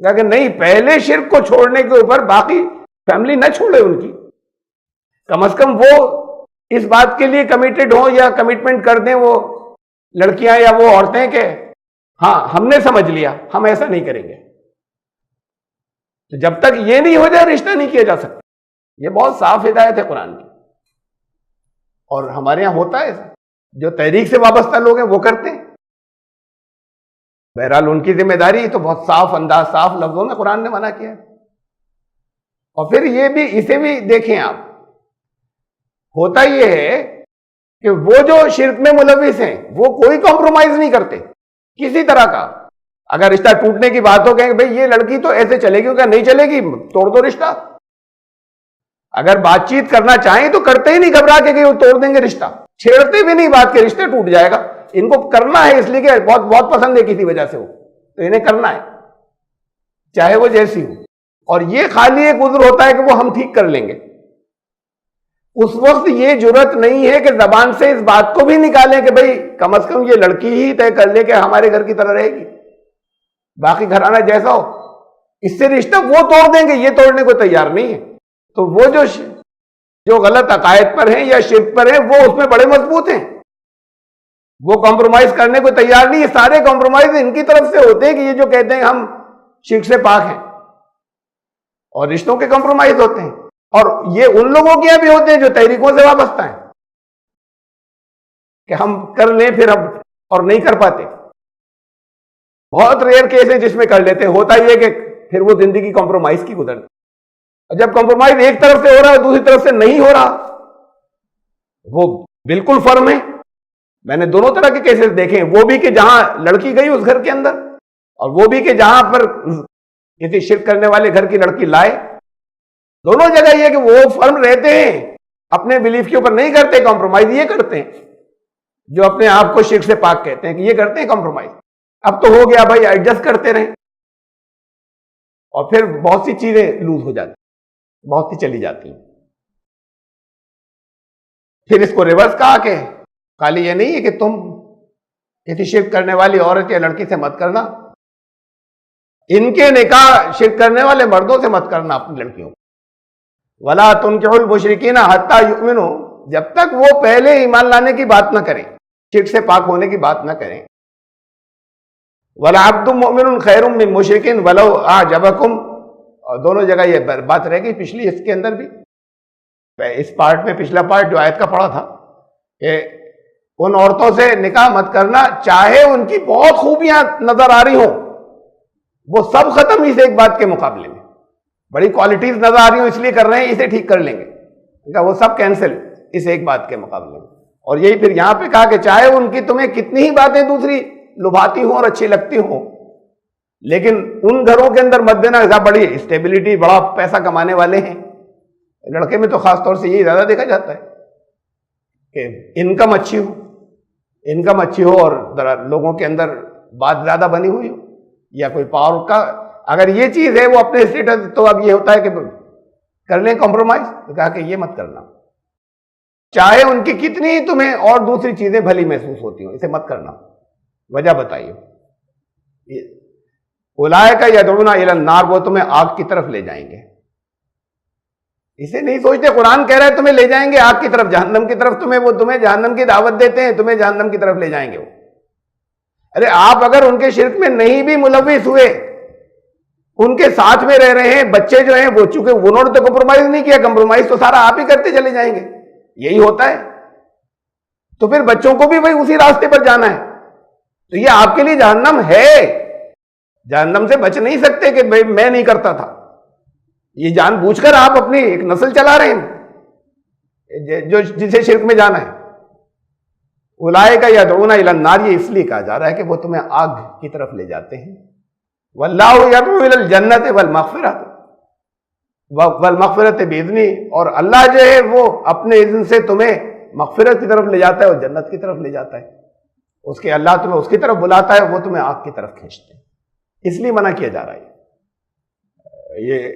کہ نہیں، پہلے شرک کو چھوڑنے کے اوپر باقی فیملی نہ چھوڑے ان کی، کم از کم وہ اس بات کے لیے کمیٹڈ ہوں یا کمٹمنٹ کر دیں وہ لڑکیاں یا وہ عورتیں کہ ہاں ہم نے سمجھ لیا، ہم ایسا نہیں کریں گے. تو جب تک یہ نہیں ہو جائے رشتہ نہیں کیا جا سکتا. یہ بہت صاف ہدایت ہے قرآن کی، اور ہمارے یہاں ہوتا ہے ایسا. جو تحریک سے وابستہ لوگ ہیں وہ کرتے ہیں. بہرحال ان کی ذمہ داری تو بہت صاف انداز، صاف لفظوں میں قرآن نے منع کیا ہے. اور پھر یہ بھی، اسے بھی دیکھیں آپ، ہوتا یہ ہے کہ وہ جو شرک میں ملوث ہیں وہ کوئی کمپرومائز نہیں کرتے کسی طرح کا. اگر رشتہ ٹوٹنے کی بات ہو، کہیں بھئی یہ لڑکی تو ایسے چلے گی، کیا نہیں چلے گی، توڑ دو رشتہ. اگر بات چیت کرنا چاہیں تو کرتے ہی نہیں، گھبرا کے وہ توڑ دیں گے رشتہ، چھیڑتے بھی نہیں بات کے، رشتے ٹوٹ جائے گا. ان کو کرنا ہے اس لیے کہ بہت بہت پسند ہے کسی وجہ سے وہ، تو انہیں کرنا ہے چاہے وہ جیسی ہو. اور یہ خالی ایک عذر ہوتا ہے کہ وہ ہم ٹھیک کر لیں گے. اس وقت یہ جرت نہیں ہے کہ زبان سے اس بات کو بھی نکالیں کہ بھئی کم از کم یہ لڑکی ہی طے کر لے کہ ہمارے گھر کی طرح رہے گی، باقی گھرانہ جیسا ہو. اس سے رشتہ وہ توڑ دیں گے، یہ توڑنے کو تیار نہیں ہے. تو وہ جو غلط عقائد پر ہیں یا شرک پر ہیں وہ اس میں بڑے مضبوط ہیں، وہ کمپرومائز کرنے کو تیار نہیں. یہ سارے کمپرومائز ان کی طرف سے ہوتے ہیں کہ یہ جو کہتے ہیں ہم شرک سے پاک ہیں، اور رشتوں کے کمپرومائز ہوتے ہیں. اور یہ ان لوگوں کے بھی ہوتے ہیں جو تحریکوں سے وابستہ ہیں کہ ہم کر لیں پھر ہم اور نہیں کر پاتے. بہت ریئر کیس ہیں جس میں کر لیتے ہیں. ہوتا یہ کہ پھر وہ زندگی کمپرومائز کی گزرتی. اور جب کمپرومائز ایک طرف سے ہو رہا ہے دوسری طرف سے نہیں ہو رہا، وہ بالکل فرم ہے. میں نے دونوں طرح کے کیسز دیکھے ہیں، وہ بھی کہ جہاں لڑکی گئی اس گھر کے اندر، اور وہ بھی کہ جہاں پر کسی شرک کرنے والے گھر کی لڑکی لائے. دونوں جگہ یہ کہ وہ فرم رہتے ہیں، اپنے بلیف کے اوپر نہیں کرتے کمپرومائز. یہ کرتے ہیں جو اپنے آپ کو شرک سے پاک کہتے ہیں کہ یہ کرتے ہیں کمپرومائز. اب تو ہو گیا بھائی، ایڈجسٹ کرتے رہیں، اور پھر بہت سی چیزیں لوز ہو جاتی، بہت سی چلی جاتی ہیں. پھر اس کو ریورس کہا کہ خالی یہ نہیں ہے کہ تم کسی شرک کرنے والی عورت یا لڑکی سے مت کرنا، ان کے نکاح شرک کرنے والے مردوں سے مت کرنا اپنی لڑکیوں کو. وَلَا تُنْكِحُوا الْمُشْرِكِينَ حَتَّى يُؤْمِنُوا، جب تک وہ پہلے ایمان لانے کی بات نہ کریں، شرک سے پاک ہونے کی بات نہ کریں. وَلَعَبْدٌ مُؤْمِنٌ خَيْرٌ مِّن مُشْرِكٍ وَلَوْ أَعْجَبَكُمْ. اور دونوں جگہ یہ بات رہ گئی پچھلی، اس کے اندر بھی اس پارٹ میں، پچھلا پارٹ جو آیت کا پڑھا تھا کہ ان عورتوں سے نکاح مت کرنا چاہے ان کی بہت خوبیاں نظر آ رہی ہوں، وہ سب ختم اس ایک بات کے مقابلے میں. بڑی کوالٹیز نظر آ رہی ہوں اس لیے کر رہے ہیں، اسے ٹھیک کر لیں گے، وہ سب کینسل اس ایک بات کے مقابلے میں. اور یہی پھر یہاں پہ کہا کہ چاہے ان کی تمہیں کتنی ہی باتیں دوسری لبھاتی ہوں اور اچھی لگتی ہوں، لیکن ان گھروں کے اندر مت دینا ایسا بڑی اسٹیبلٹی، بڑا پیسہ کمانے والے ہیں. لڑکے میں تو خاص طور سے یہی زیادہ دیکھا جاتا ہے کہ انکم اچھی ہو اور لوگوں کے اندر بات زیادہ بنی ہوئی ہو، یا کوئی پاور کا اگر یہ چیز ہے وہ اپنے اسٹیٹس. تو اب یہ ہوتا ہے کہ کر لیں کمپرومائز. تو کہا کہ یہ مت کرنا، چاہے ان کی کتنی تمہیں اور دوسری چیزیں بھلی محسوس ہوتی ہوں، اسے مت کرنا. وجہ بتائیے. اولئک یدعون الی النار، وہ تمہیں آگ کی طرف لے جائیں گے. اسے نہیں سوچتے، قرآن کہہ رہا ہے تمہیں لے جائیں گے آگ کی طرف، جہنم کی طرف. تمہیں جہنم کی دعوت دیتے ہیں، تمہیں جہنم کی طرف لے جائیں گے وہ. ارے آپ اگر ان کے شرک میں نہیں بھی ملوث ہوئے، ان کے ساتھ میں رہ رہے ہیں، بچے جو ہیں وہ چونکہ انہوں نے تو کمپرومائز نہیں کیا، کمپرومائز تو سارا آپ ہی کرتے چلے جائیں گے. یہی ہوتا ہے. تو پھر بچوں کو بھی وہی اسی راستے پر جانا ہے. تو یہ آپ کے لیے جہنم ہے. جہنم سے بچ نہیں سکتے کہ بھائی میں نہیں کرتا تھا. یہ جان بوجھ کر آپ اپنی ایک نسل چلا رہے ہیں جو جسے شرک میں جانا ہے. اولئک یدعون الی النار، یہ اس لیے کہا جا رہا ہے کہ وہ تمہیں آگ کی طرف لے جاتے ہیں. واللہ یدعو الی الجنۃ والمغفرۃ باذنہ، اور اللہ جو ہے وہ اپنے اذن سے تمہیں مغفرت کی طرف لے جاتا ہے اور جنت کی طرف لے جاتا ہے. اس کے اللہ تمہیں اس کی طرف بلاتا ہے، وہ تمہیں آگ کی طرف کھینچتے ہیں. اس لیے منع کیا جا رہا ہے یہ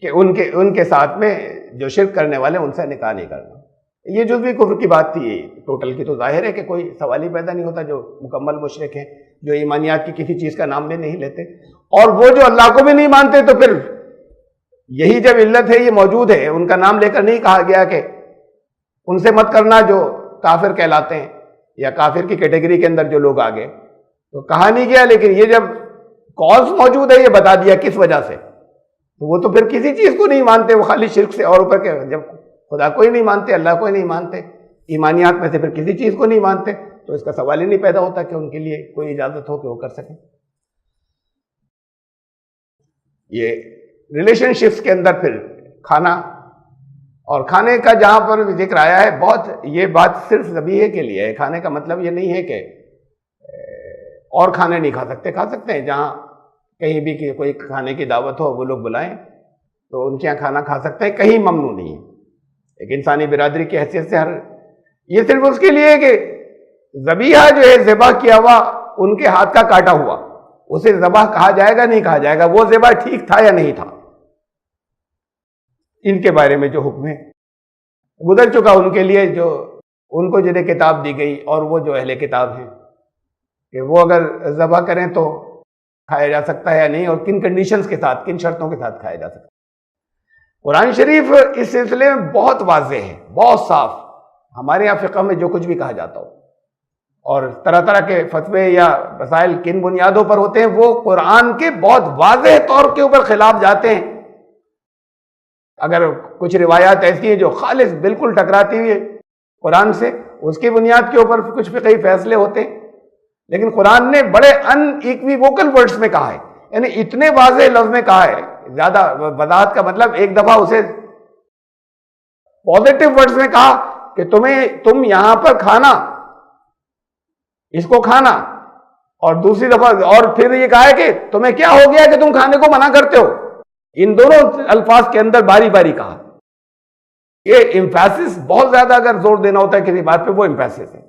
کہ ان کے ساتھ میں جو شرک کرنے والے ان سے نکاح نہیں کرنا. یہ جو بھی کفر کی بات تھی ٹوٹل کی، تو ظاہر ہے کہ کوئی سوال ہی پیدا نہیں ہوتا. جو مکمل مشرک ہیں، جو ایمانیات کی کسی چیز کا نام بھی نہیں لیتے، اور وہ جو اللہ کو بھی نہیں مانتے، تو پھر یہی جب علت ہے، یہ موجود ہے، ان کا نام لے کر نہیں کہا گیا کہ ان سے مت کرنا جو کافر کہلاتے ہیں یا کافر کی کیٹیگری کے اندر جو لوگ آگے، تو کہا نہیں گیا، لیکن یہ جب کاز موجود ہے، یہ بتا دیا کس وجہ سے، تو وہ تو پھر کسی چیز کو نہیں مانتے، وہ خالی شرک سے اور اوپر کے، جب خدا کو ہی نہیں مانتے، اللہ کو ہی نہیں مانتے، ایمانیات میں سے پھر کسی چیز کو نہیں مانتے، تو اس کا سوال ہی نہیں پیدا ہوتا کہ ان کے لیے کوئی اجازت ہو کہ وہ کر سکیں۔ یہ ریلیشن شپس کے اندر پھر کھانا، اور کھانے کا جہاں پر ذکر آیا ہے، بہت یہ بات صرف ذبیحے کے لیے ہے۔ کھانے کا مطلب یہ نہیں ہے کہ اور کھانے نہیں کھا سکتے، کھا سکتے ہیں، جہاں کہیں بھی کہ کوئی کھانے کی دعوت ہو، وہ لوگ بلائیں تو ان کے یہاں کھانا کھا سکتے ہیں، کہیں ممنوع نہیں ہے۔ ایک انسانی برادری کی حیثیت سے یہ صرف اس کے لیے کہ ذبیحہ جو ہے ذبح کیا ہوا، ان کے ہاتھ کا کاٹا ہوا، اسے ذبح کہا جائے گا نہیں کہا جائے گا، وہ ذبح ٹھیک تھا یا نہیں تھا، ان کے بارے میں جو حکم ہے گزر چکا ان کے لیے، جو ان کو جنہیں کتاب دی گئی اور وہ جو اہل کتاب ہیں، کہ وہ اگر ذبح کریں تو کھایا جا سکتا ہے یا نہیں، اور کن کنڈیشنز کے ساتھ، کن شرطوں کے ساتھ کھایا جا سکتا ہے۔ قرآن شریف اس سلسلے میں بہت واضح ہے، بہت صاف۔ ہمارے یہاں فقہ میں جو کچھ بھی کہا جاتا ہو اور طرح طرح کے فتوے یا مسائل کن بنیادوں پر ہوتے ہیں، وہ قرآن کے بہت واضح طور کے اوپر خلاف جاتے ہیں۔ اگر کچھ روایات ایسی ہیں جو خالص بالکل ٹکراتی ہوئی ہے قرآن سے، اس کی بنیاد کے اوپر کچھ فقہی فیصلے ہوتے ہیں، لیکن قرآن نے بڑے ان ایکویوکل ورڈز میں کہا ہے، یعنی اتنے واضح لفظ میں کہا ہے، زیادہ وضاحت کا مطلب ایک دفعہ اسے پازیٹیو ورڈز میں کہا کہ تم یہاں پر کھانا، اس کو کھانا، اور دوسری دفعہ اور پھر یہ کہا ہے کہ تمہیں کیا ہو گیا کہ تم کھانے کو منع کرتے ہو۔ ان دونوں الفاظ کے اندر باری باری کہا۔ یہ امفیسس بہت زیادہ اگر زور دینا ہوتا ہے کسی بات پہ، وہ امفیسس ہے۔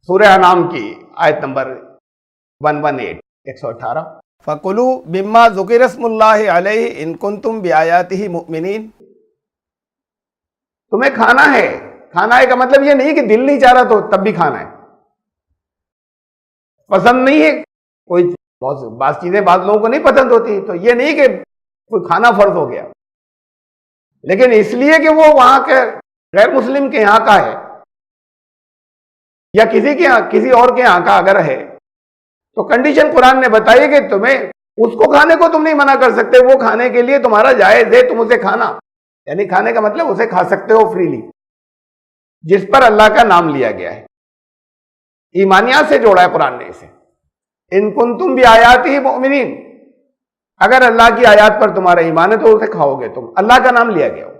سورہ انعام کی آیت نمبر 118 118، فَكُلُوا مِمَّا ذُكِرَ اسْمُ اللَّهِ عَلَيْهِ إِن كُنتُم بِآيَاتِهِ مُؤْمِنِينَ۔ تمہیں کھانا ہے، کھانا ہے کا مطلب یہ نہیں کہ دل نہیں چاہ رہا تو تب بھی کھانا ہے، پسند نہیں ہے، کوئی بعض چیزیں بعض لوگوں کو نہیں پسند ہوتی، تو یہ نہیں کہ کوئی کھانا فرض ہو گیا، لیکن اس لیے کہ وہ وہاں کے غیر مسلم کے یہاں کا ہے یا کسی کے کسی اور کے یہاں کا اگر ہے، تو کنڈیشن قرآن نے بتائی کہ تمہیں اس کو کھانے کو تم نہیں منع کر سکتے، وہ کھانے کے لیے تمہارا جائز ہے، تم اسے کھانا، یعنی کھانے کا مطلب اسے کھا سکتے ہو فریلی، جس پر اللہ کا نام لیا گیا ہے، ایمانیات سے جوڑا ہے قرآن نے اسے۔ ان کنتم بآیاتہ مؤمنین، اگر اللہ کی آیات پر تمہارا ایمان ہے تو اسے کھاؤ گے تم، اللہ کا نام لیا گیا ہو۔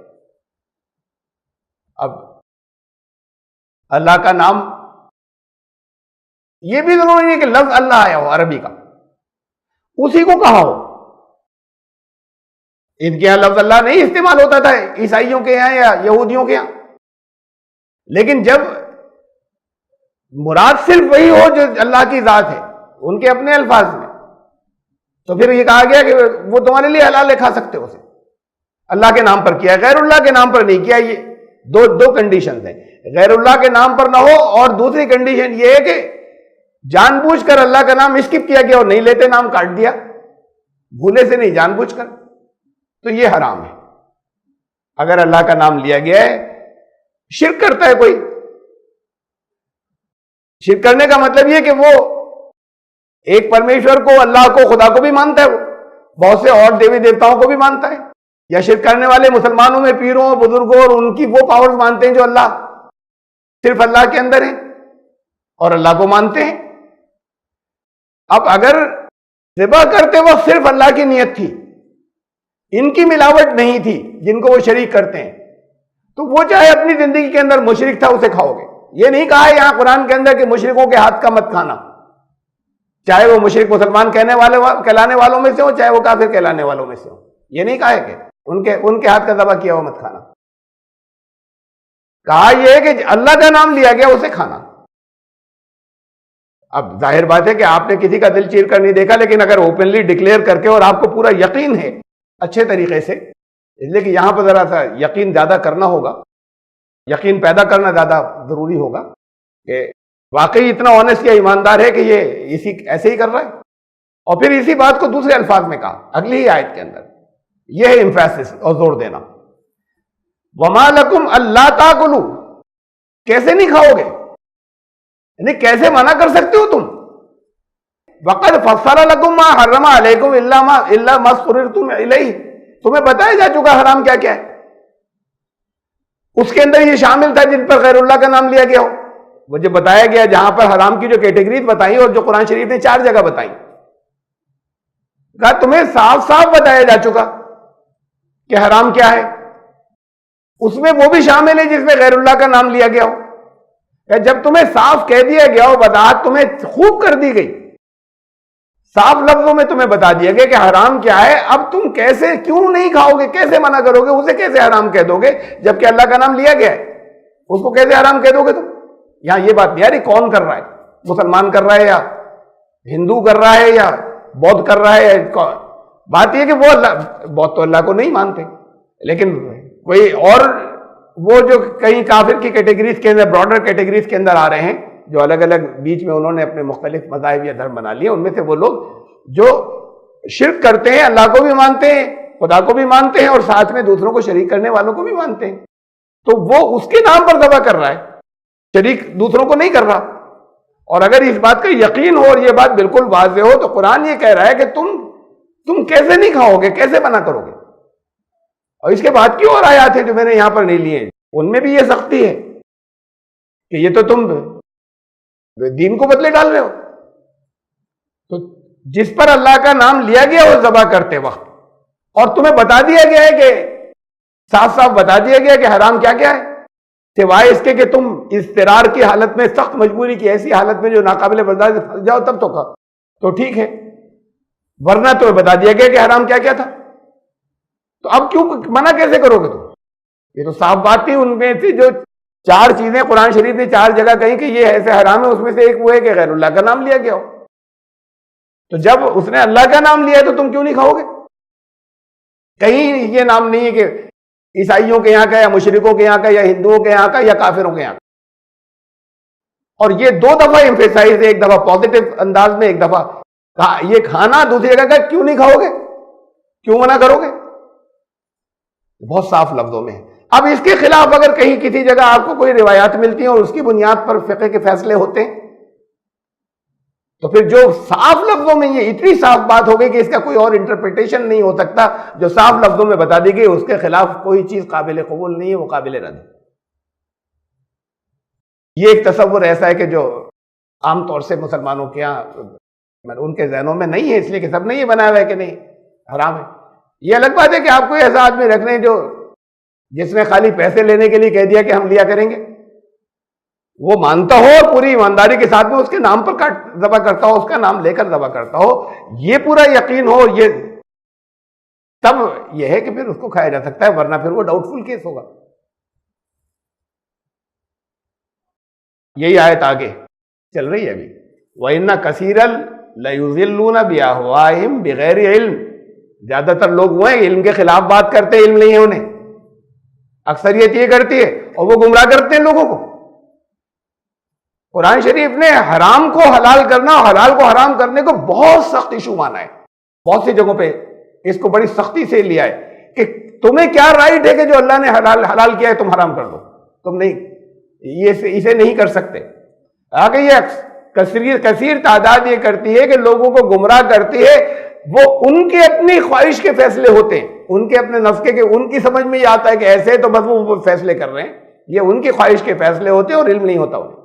اب اللہ کا نام، یہ بھی ضروری ہے کہ لفظ اللہ آیا ہو عربی کا، اسی کو کہا ہو۔ ان کے یہاں لفظ اللہ نہیں استعمال ہوتا تھا، عیسائیوں کے یہاں یا یہودیوں کے یہاں، لیکن جب مراد صرف وہی ہو جو اللہ کی ذات ہے ان کے اپنے الفاظ میں، تو پھر یہ کہا گیا کہ وہ تمہارے لیے حلال ہے، کھا سکتے ہو اسے، اللہ کے نام پر کیا، غیر اللہ کے نام پر نہیں کیا۔ یہ دو کنڈیشنز ہیں، غیر اللہ کے نام پر نہ ہو، اور دوسری کنڈیشن یہ ہے کہ جان بوجھ کر اللہ کا نام اسکپ کیا گیا اور نہیں لیتے، نام کاٹ دیا، بھولے سے نہیں، جان بوجھ کر، تو یہ حرام ہے۔ اگر اللہ کا نام لیا گیا ہے، شرک کرتا ہے کوئی، شرک کرنے کا مطلب یہ کہ وہ ایک پرمیشور کو، اللہ کو، خدا کو بھی مانتا ہے، وہ بہت سے اور دیوی دیوتاؤں کو بھی مانتا ہے، یا شرک کرنے والے مسلمانوں میں پیروں، بزرگوں اور ان کی وہ پاورز مانتے ہیں جو اللہ، صرف اللہ کے اندر ہیں اور اللہ کو مانتے ہیں۔ اب اگر ذبح کرتے وقت صرف اللہ کی نیت تھی، ان کی ملاوٹ نہیں تھی جن کو وہ شریک کرتے ہیں، تو وہ چاہے اپنی زندگی کے اندر مشرک تھا، اسے کھاؤ گے۔ یہ نہیں کہا ہے یہاں قرآن کے اندر کہ مشرکوں کے ہاتھ کا مت کھانا، چاہے وہ مشرک مسلمان کہلانے والوں میں سے ہو، چاہے وہ کافر کہلانے والوں میں سے ہو، یہ نہیں کہا ہے کہ ان کے ہاتھ کا ذبح کیا ہوا مت کھانا۔ کہا یہ ہے کہ اللہ کا نام لیا گیا اسے کھانا۔ اب ظاہر بات ہے کہ آپ نے کسی کا دل چیر کر نہیں دیکھا، لیکن اگر اوپنلی ڈکلیئر کر کے اور آپ کو پورا یقین ہے اچھے طریقے سے، اس لیے کہ یہاں پر ذرا سا یقین زیادہ کرنا ہوگا، یقین پیدا کرنا زیادہ ضروری ہوگا کہ واقعی اتنا آنیسٹ یا ایماندار ہے کہ یہ ایسے ہی کر رہا ہے، اور پھر اسی بات کو دوسرے الفاظ میں کہا اگلی ہی آیت کے اندر، یہ ہے امفیسس اور زور دینا. وما لکم اللہ تاکلوا، کیسے نہیں کھاؤ گے، یعنی کیسے منع کر سکتے ہو تم. وقد فصل لکم ما حرم علیکم الا ما اضطررتم الیہ، تمہیں بتایا جا چکا حرام کیا کیا ہے. اس کے اندر یہ شامل تھا جن پر غیر اللہ کا نام لیا گیا ہو. مجھے بتایا گیا جہاں پر حرام کی جو کیٹیگریز بتائی اور جو قرآن شریف نے 4 جگہ بتائی، کہا تمہیں صاف صاف بتایا جا چکا کہ حرام کیا ہے. اس میں وہ بھی شامل ہے جس میں غیر اللہ کا نام لیا گیا ہو. کہ جب تمہیں صاف کہہ دیا گیا ہو، وضاحت تمہیں خوب کر دی گئی، صاف لفظوں میں تمہیں بتا دیا گیا کہ حرام کیا ہے، اب تم کیسے کیوں نہیں کھاؤ گے، کیسے منع کرو گے، اسے کیسے حرام کہہ دو گے جبکہ اللہ کا نام لیا گیا ہے. اس کو کیسے حرام کہہ دو گے تم. یہاں یہ بات نہیں آ رہی کون کر رہا ہے، مسلمان کر رہا ہے یا ہندو کر رہا ہے یا بودھ کر رہا ہے. بات یہ کہ وہ اللہ، بودھ تو اللہ کو نہیں مانتے، لیکن کوئی اور وہ جو کئی کافر کی کیٹیگریز کے اندر، براڈر کیٹیگریز کے اندر آ رہے ہیں، جو الگ الگ بیچ میں انہوں نے اپنے مختلف مذاہب یا دھرم بنا لیے، ان میں سے وہ لوگ جو شرک کرتے ہیں، اللہ کو بھی مانتے ہیں، خدا کو بھی مانتے ہیں، اور ساتھ میں دوسروں کو شریک کرنے والوں کو بھی مانتے ہیں. تو وہ اس کے نام پر ذبح کر رہا ہے، شریک دوسروں کو نہیں کر رہا. اور اگر اس بات کا یقین ہو اور یہ بات بالکل واضح ہو تو قرآن یہ کہہ رہا ہے کہ تم کیسے نہیں کھاؤ گے، کیسے منع کرو گے. اور اس کے بعد کی اور آیات ہیں جو میں نے یہاں پر نہیں لیے ہیں، ان میں بھی یہ سختی ہے کہ یہ تو تم دین کو بدلے ڈال رہے ہو. تو جس پر اللہ کا نام لیا گیا وہ ذبح کرتے وقت، اور تمہیں بتا دیا گیا ہے کہ صاف صاف بتا دیا گیا کہ حرام کیا کیا ہے، سوائے اس کے کہ تم اضطرار کی حالت میں، سخت مجبوری کی ایسی حالت میں جو ناقابل برداشت پھنس جاؤ تب تو ٹھیک ہے، ورنہ تمہیں بتا دیا گیا کہ حرام کیا کیا تھا. تو اب کیوں منع کیسے کرو گے تم. یہ تو صاف بات تھی. ان میں سے جو 4 چیزیں قرآن شریف نے 4 جگہ کہیں کہ یہ ایسے حرام ہے، اس میں سے ایک وہ ہے کہ غیر اللہ کا نام لیا گیا ہو. تو جب اس نے اللہ کا نام لیا ہے تو تم کیوں نہیں کھاؤ گے. کہیں یہ نام نہیں ہے کہ عیسائیوں کے یہاں کا یا مشرکوں کے یہاں کا یا ہندوؤں کے یہاں کا یا کافروں کے یہاں کا. اور یہ 2 دفعہ ایمفیسائز ہے، ایک دفعہ پازیٹو انداز میں، ایک دفعہ یہ کھانا، دوسری جگہ کا کیوں نہیں کھاؤ گے، کیوں منع کرو گے. بہت صاف لفظوں میں. اب اس کے خلاف اگر کہیں کسی جگہ آپ کو کوئی روایات ملتی ہیں اور اس کی بنیاد پر فقہ کے فیصلے ہوتے ہیں، تو پھر جو صاف لفظوں میں یہ اتنی صاف بات ہو گئی کہ اس کا کوئی اور انٹرپریٹیشن نہیں ہو سکتا، جو صاف لفظوں میں بتا دی گئی، اس کے خلاف کوئی چیز قابل قبول نہیں ہے، وہ قابل رد. یہ ایک تصور ایسا ہے کہ جو عام طور سے مسلمانوں کے یہاں ان کے ذہنوں میں نہیں ہے، اس لیے کہ سب نے یہ بنایا ہوا ہے کہ نہیں حرام ہے. یہ الگ بات ہے کہ آپ کو ایسا آدمی رکھ لیں جو جس نے خالی پیسے لینے کے لیے کہہ دیا کہ ہم لیا کریں گے، وہ مانتا ہو اور پوری ایمانداری کے ساتھ میں اس کے نام پر ذبح کرتا ہو، اس کا نام لے کر ذبح کرتا ہو، یہ پورا یقین ہو، یہ تب یہ ہے کہ پھر اس کو کھایا جا سکتا ہے، ورنہ پھر وہ ڈاؤٹ فل کیس ہوگا. یہی آیت آگے چل رہی ہے ابھی. وَإِنَّ كَثِيرًا لَيُضِلُّونَ بِأَهْوَائِهِمْ بِغَيْرِ عِلْمٍ. زیادہ تر لوگ وہ ہیں علم کے خلاف بات کرتے، علم نہیں ہے انہیں. اکثریت یہ کرتی ہے اور وہ گمراہ کرتے ہیں لوگوں کو. قرآن شریف نے حرام کو حلال کرنا اور حلال کو حرام کرنے کو بہت سخت ایشو مانا ہے. بہت سی جگہوں پہ اس کو بڑی سختی سے لیا ہے کہ تمہیں کیا رائٹ ہے کہ جو اللہ نے حلال کیا ہے تم حرام کر دو. تم نہیں، اسے نہیں کر سکتے. آگے یہ کثیر تعداد یہ کرتی ہے کہ لوگوں کو گمراہ کرتی ہے. وہ ان کے اپنی خواہش کے فیصلے ہوتے ہیں، ان کے اپنے نفس کے، ان کی سمجھ میں یہ آتا ہے کہ ایسے تو بس وہ فیصلے کر رہے ہیں. یہ ان کی خواہش کے فیصلے ہوتے ہیں اور علم نہیں ہوتا انہیں.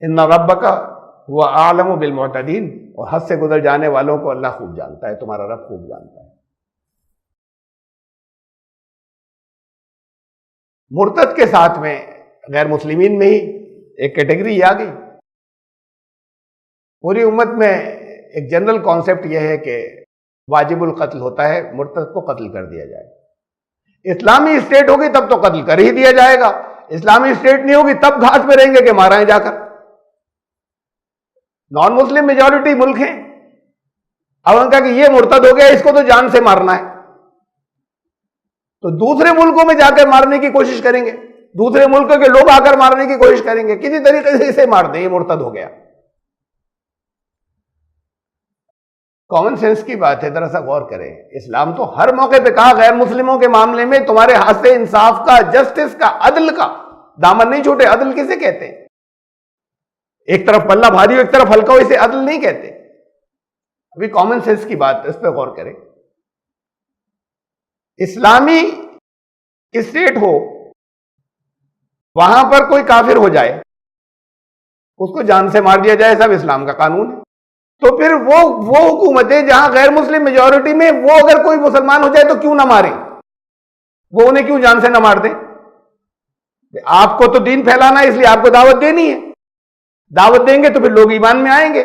ان ربک هو اعلم بالمعتدین. اور حد سے گزر جانے والوں کو اللہ خوب جانتا ہے، تمہارا رب خوب جانتا ہے. مرتد کے ساتھ میں غیر مسلمین میں ہی ایک کیٹیگری آ گئی. پوری امت میں ایک جنرل کانسیپٹ یہ ہے کہ واجب القتل ہوتا ہے، مرتد کو قتل کر دیا جائے. اسلامی اسٹیٹ ہوگی تب تو قتل کر ہی دیا جائے گا، اسلامی اسٹیٹ نہیں ہوگی تب گھاٹ میں رہیں گے کہ مارا ہے جا کر. نان مسلم میجورٹی ملک ہیں، اب ان کا کہ یہ مرتد ہو گیا اس کو تو جان سے مارنا ہے، تو دوسرے ملکوں میں جا کر مارنے کی کوشش کریں گے، دوسرے ملکوں کے لوگ آ کر مارنے کی کوشش کریں گے، کسی طریقے سے اسے مار دیں، یہ مرتد ہو گیا. کامن سینس کی بات ہے، ذرا سا غور کریں. اسلام تو ہر موقع پہ کہا غیر مسلموں کے معاملے میں تمہارے ہاتھ سے انصاف کا، جسٹس کا، عدل کا دامن نہیں چھوٹے. عدل کسے کہتے ہیں؟ ایک طرف پلہ بھاری ہو ایک طرف ہلکا ہو، اسے عدل نہیں کہتے. ابھی کامن سینس کی بات ہے، اس پہ غور کریں. اسلامی اسٹیٹ ہو، وہاں پر کوئی کافر ہو جائے اس کو جان سے مار دیا جائے، سب اسلام کا قانون ہے. تو پھر وہ حکومتیں جہاں غیر مسلم میجورٹی میں، وہ اگر کوئی مسلمان ہو جائے تو کیوں نہ ماریں؟ وہ انہیں کیوں جان سے نہ مار دیں؟ آپ کو تو دین پھیلانا ہے، اس لیے آپ کو دعوت دینی ہے. دعوت دیں گے تو پھر لوگ ایمان میں آئیں گے.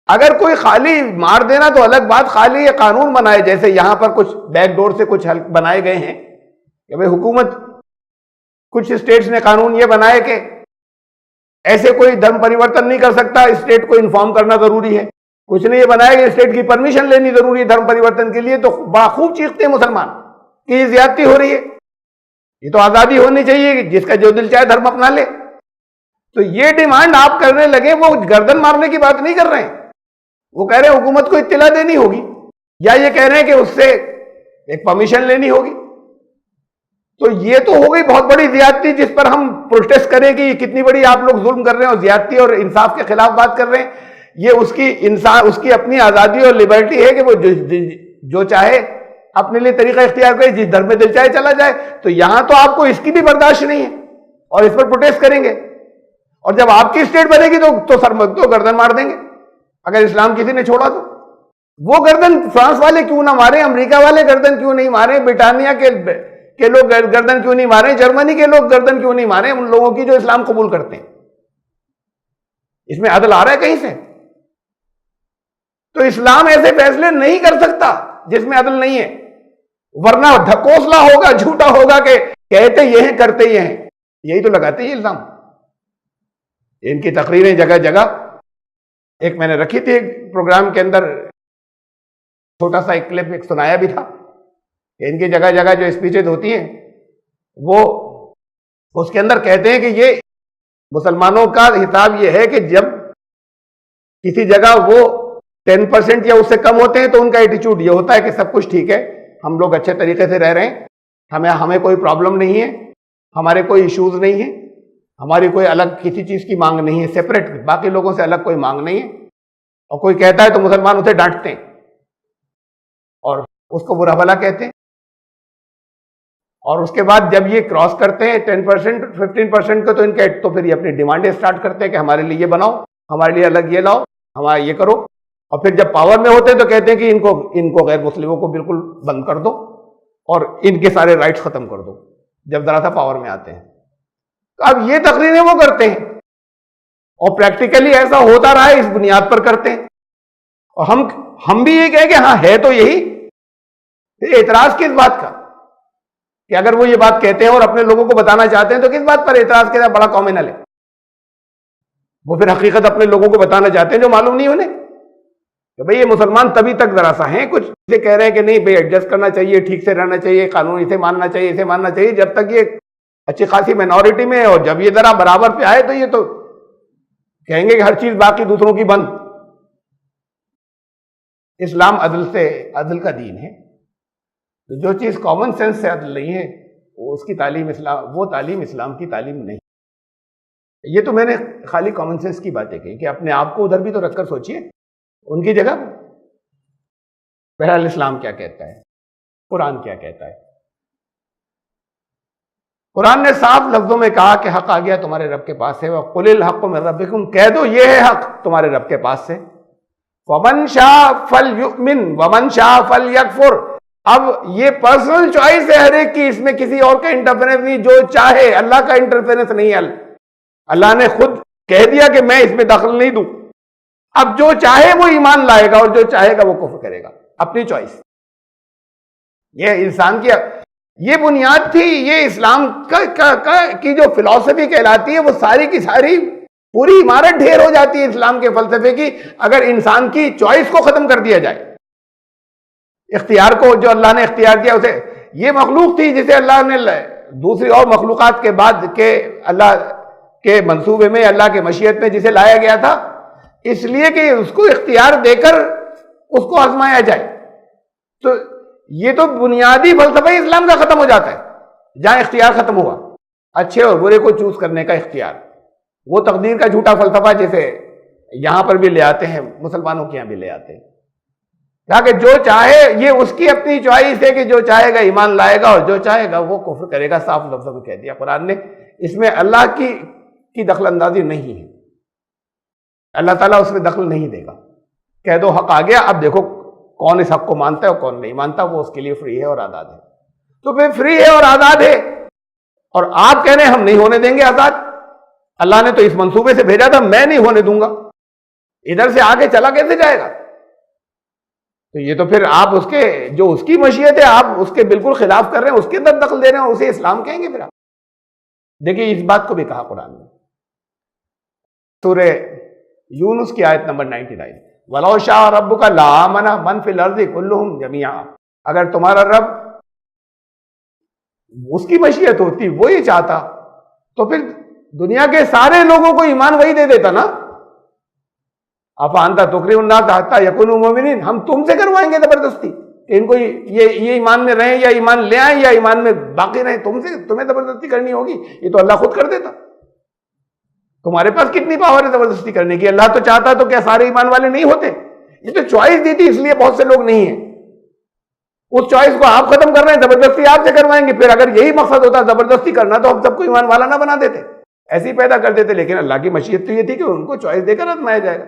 اگر کوئی خالی مار دینا تو الگ بات، خالی یہ قانون بنائے جیسے یہاں پر کچھ بیک ڈور سے کچھ بنائے گئے ہیں کہ بھئی حکومت، کچھ اسٹیٹس نے قانون یہ بنائے کہ ایسے کوئی دھرم پریورتن نہیں کر سکتا، اسٹیٹ کو انفارم کرنا ضروری ہے. کچھ نے یہ بنایا کہ اسٹیٹ کی پرمیشن لینی ضروری ہے دھرم پریورتن کے لیے. تو باخوب چیختے ہیں مسلمان کہ یہ زیادتی ہو رہی ہے، یہ تو آزادی ہونی چاہیے کہ جس کا جو دل چاہے دھرم اپنا لے. تو یہ ڈیمانڈ آپ کرنے لگے، وہ گردن مارنے کی بات نہیں کر رہے ہیں. وہ کہہ رہے ہیں حکومت کو اطلاع دینی ہوگی، یا یہ کہہ رہے ہیں کہ اس سے ایک پرمیشن لینی ہوگی. تو یہ تو ہو گئی بہت بڑی زیادتی جس پر ہم پروٹیسٹ کریں کہ یہ کتنی بڑی آپ لوگ ظلم کر رہے ہیں اور زیادتی اور انصاف کے خلاف بات کر رہے ہیں. یہ اس کی اپنی آزادی اور لبرٹی ہے کہ وہ جو چاہے اپنے لیے طریقہ اختیار کرے، جس دھرم میں دل چاہے چلا جائے. تو یہاں تو آپ کو اس کی بھی برداشت نہیں ہے اور اس پر پروٹیسٹ کریں گے. اور جب آپ کی اسٹیٹ بنے گی تو گردن مار دیں گے. اگر اسلام کسی نے چھوڑا تو وہ گردن فرانس والے کیوں نہ مارے، امریکہ والے گردن کیوں نہیں مارے، برطانیہ کے لوگ گردن کیوں نہیں مارے، جرمنی کے لوگ گردن کیوں نہیں مارے، ان لوگوں کی جو اسلام قبول کرتے ہیں. اس میں عدل آ رہا ہے کہیں سے؟ تو اسلام ایسے فیصلے نہیں کر سکتا جس میں عدل نہیں ہے، ورنہ ڈھکوسلا ہوگا، جھوٹا ہوگا کہ کہتے یہ ہیں کرتے یہ ہیں. یہی تو لگاتے ہیں الزام. ان کی تقریریں جگہ جگہ، ایک میں نے رکھی تھی ایک پروگرام کے اندر، چھوٹا سا ایک کلپ ایک سنایا بھی تھا کہ ان کی جگہ جگہ جو اسپیچز ہوتی ہیں وہ اس کے اندر کہتے ہیں کہ یہ مسلمانوں کا حساب یہ ہے کہ جب کسی جگہ وہ 10% یا اس سے کم ہوتے ہیں تو ان کا ایٹیچیوڈ یہ ہوتا ہے کہ سب کچھ ٹھیک ہے، ہم لوگ اچھے طریقے سے رہ رہے ہیں، ہمیں کوئی پرابلم نہیں ہے، ہمارے کوئی ایشوز نہیں ہیں، ہماری کوئی الگ کسی چیز کی مانگ نہیں ہے، سیپریٹ باقی لوگوں سے الگ کوئی مانگ نہیں ہے. اور کوئی کہتا ہے تو مسلمان اسے ڈانٹتے ہیں اور اس کو برا بھلا کہتے ہیں. اور اس کے بعد جب یہ کراس کرتے ہیں 10% 15% کو تو پھر یہ اپنی ڈیمانڈیں اسٹارٹ کرتے ہیں کہ ہمارے لیے یہ بناؤ، ہمارے لیے الگ یہ لاؤ، ہمارا یہ کرو. اور پھر جب پاور میں ہوتے ہیں تو کہتے ہیں کہ ان کو غیر مسلموں کو بالکل بند کر دو اور ان کے سارے رائٹس ختم کر دو. جب ذرا سا پاور میں آتے ہیں تو اب یہ تقریریں وہ کرتے ہیں اور پریکٹیکلی ایسا ہوتا رہا ہے، اس بنیاد پر کرتے ہیں. اور ہم بھی یہ کہیں کہ ہاں ہے تو یہی. اعتراض کس بات کا؟ کہ اگر وہ یہ بات کہتے ہیں اور اپنے لوگوں کو بتانا چاہتے ہیں تو کس بات پر اعتراض کے بڑا کامنل ہے. وہ پھر حقیقت اپنے لوگوں کو بتانا چاہتے ہیں جو معلوم نہیں انہیں کہ بھئی یہ مسلمان تبھی تک ذرا سا ہیں، کچھ سے کہہ رہے ہیں کہ نہیں بھئی ایڈجسٹ کرنا چاہیے، ٹھیک سے رہنا چاہیے، قانون اسے ماننا چاہیے، اسے ماننا چاہیے، جب تک یہ اچھی خاصی مائنورٹی میں ہے. اور جب یہ ذرا برابر پہ آئے تو یہ تو کہیں گے کہ ہر چیز باقی دوسروں کی بند. اسلام عدل کا دین ہے. تو جو چیز کامن سینس سے عدل نہیں ہے اس کی تعلیم وہ تعلیم اسلام کی تعلیم نہیں. یہ تو میں نے خالی کامن سینس کی باتیں کہی کہ اپنے آپ کو ادھر بھی تو رکھ کر سوچئے ان کی جگہ. بہرحال اسلام کیا کہتا ہے، قرآن کیا کہتا ہے؟ قرآن نے صاف لفظوں میں کہا کہ حق آ گیا تمہارے رب کے پاس سے. وَقُلِ الْحَقُّ مِن رَبِّكُمْ، کہہ دو یہ ہے حق تمہارے رب کے پاس سے. وَمَنْ شَاءَ فَلْيُؤْمِنْ وَمَنْ شَاءَ فَلْيَكْفُرْ. اب یہ پرسنل چوائس ہے ہر ایک کی، اس میں کسی اور کا انٹرفیرنس نہیں. جو چاہے، اللہ کا انٹرفیرنس نہیں ہے. اللہ نے خود کہہ دیا کہ میں اس میں دخل نہیں دوں. اب جو چاہے وہ ایمان لائے گا اور جو چاہے گا وہ کفر کرے گا، اپنی چوائس. یہ انسان کی یہ بنیاد تھی. یہ اسلام کی جو فلسفی کہلاتی ہے وہ ساری کی ساری پوری عمارت ڈھیر ہو جاتی ہے اسلام کے فلسفے کی اگر انسان کی چوائس کو ختم کر دیا جائے. اختیار کو جو اللہ نے اختیار کیا اسے، یہ مخلوق تھی جسے اللہ نے دوسری اور مخلوقات کے بعد کے اللہ کے منصوبے میں، اللہ کے مشیت میں جسے لایا گیا تھا، اس لیے کہ اس کو اختیار دے کر اس کو آزمایا جائے. تو یہ تو بنیادی فلسفہ اسلام کا ختم ہو جاتا ہے. جہاں اختیار ختم ہوا اچھے اور برے کو چوز کرنے کا اختیار, وہ تقدیر کا جھوٹا فلسفہ جیسے یہاں پر بھی لے آتے ہیں, مسلمانوں کے یہاں بھی لے آتے ہیں, تاکہ جو چاہے, یہ اس کی اپنی چوائس ہے کہ جو چاہے گا ایمان لائے گا اور جو چاہے گا وہ کفر کرے گا. صاف لفظوں میں کہہ دیا قرآن نے, اس میں اللہ کی دخل اندازی نہیں ہے. اللہ تعالیٰ اس میں دخل نہیں دے گا. کہہ دو حق آ گیا, اب دیکھو کون اس حق کو مانتا ہے اور کون نہیں مانتا, وہ اس کے لیے فری ہے اور آزاد ہے. تو پھر فری ہے اور آزاد ہے, اور آپ کہہ رہے ہیں ہم نہیں ہونے دیں گے آزاد. اللہ نے تو اس منصوبے سے بھیجا تھا, میں نہیں ہونے دوں گا. ادھر سے آگے چلا کیسے جائے گا؟ تو یہ تو پھر آپ اس کے جو اس کی مشیت ہے آپ اس کے بالکل خلاف کر رہے ہیں, اس کے اندر دخل دے رہے ہیں, اسے اسلام کہیں گے پھر آپ؟ دیکھیے اس بات کو بھی کہا قرآن نے سورہ یونس کی آیت نمبر 99, وَلَوْ شَاءَ رَبُّكَ لَآمَنَ مَنْ فِي الْأَرْضِ كُلُّهُمْ جَمِيعًا. اگر تمہارا رب اس کی مشیت ہوتی, وہ یہ چاہتا, تو پھر دنیا کے سارے لوگوں کو ایمان وہی دے دیتا نا. افانتا تکرہ الناس حتی یکونوا مؤمنین, ہم تم سے کروائیں گے زبردستی کہ ان کو یہ ایمان میں رہیں یا ایمان لے آئیں یا ایمان میں باقی رہیں, تمہیں زبردستی کرنی ہوگی. یہ تو اللہ خود کر دیتا. تمہارے پاس کتنی پاور ہے زبردستی کرنے کی؟ اللہ تو چاہتا تو کیا سارے ایمان والے نہیں ہوتے؟ یہ تو چوائس دی تھی, اس لیے بہت سے لوگ نہیں ہیں. اس چوائس کو آپ ختم کر رہے ہیں, زبردستی آپ سے کروائیں گے. پھر اگر یہی مقصد ہوتا زبردستی کرنا تو ہم سب کو ایمان والا نہ بنا دیتے, ایسے ہی پیدا کر دیتے. لیکن اللہ کی مشیت تو یہ تھی کہ ان کو چوائس دے کر آزمایا جائے گا.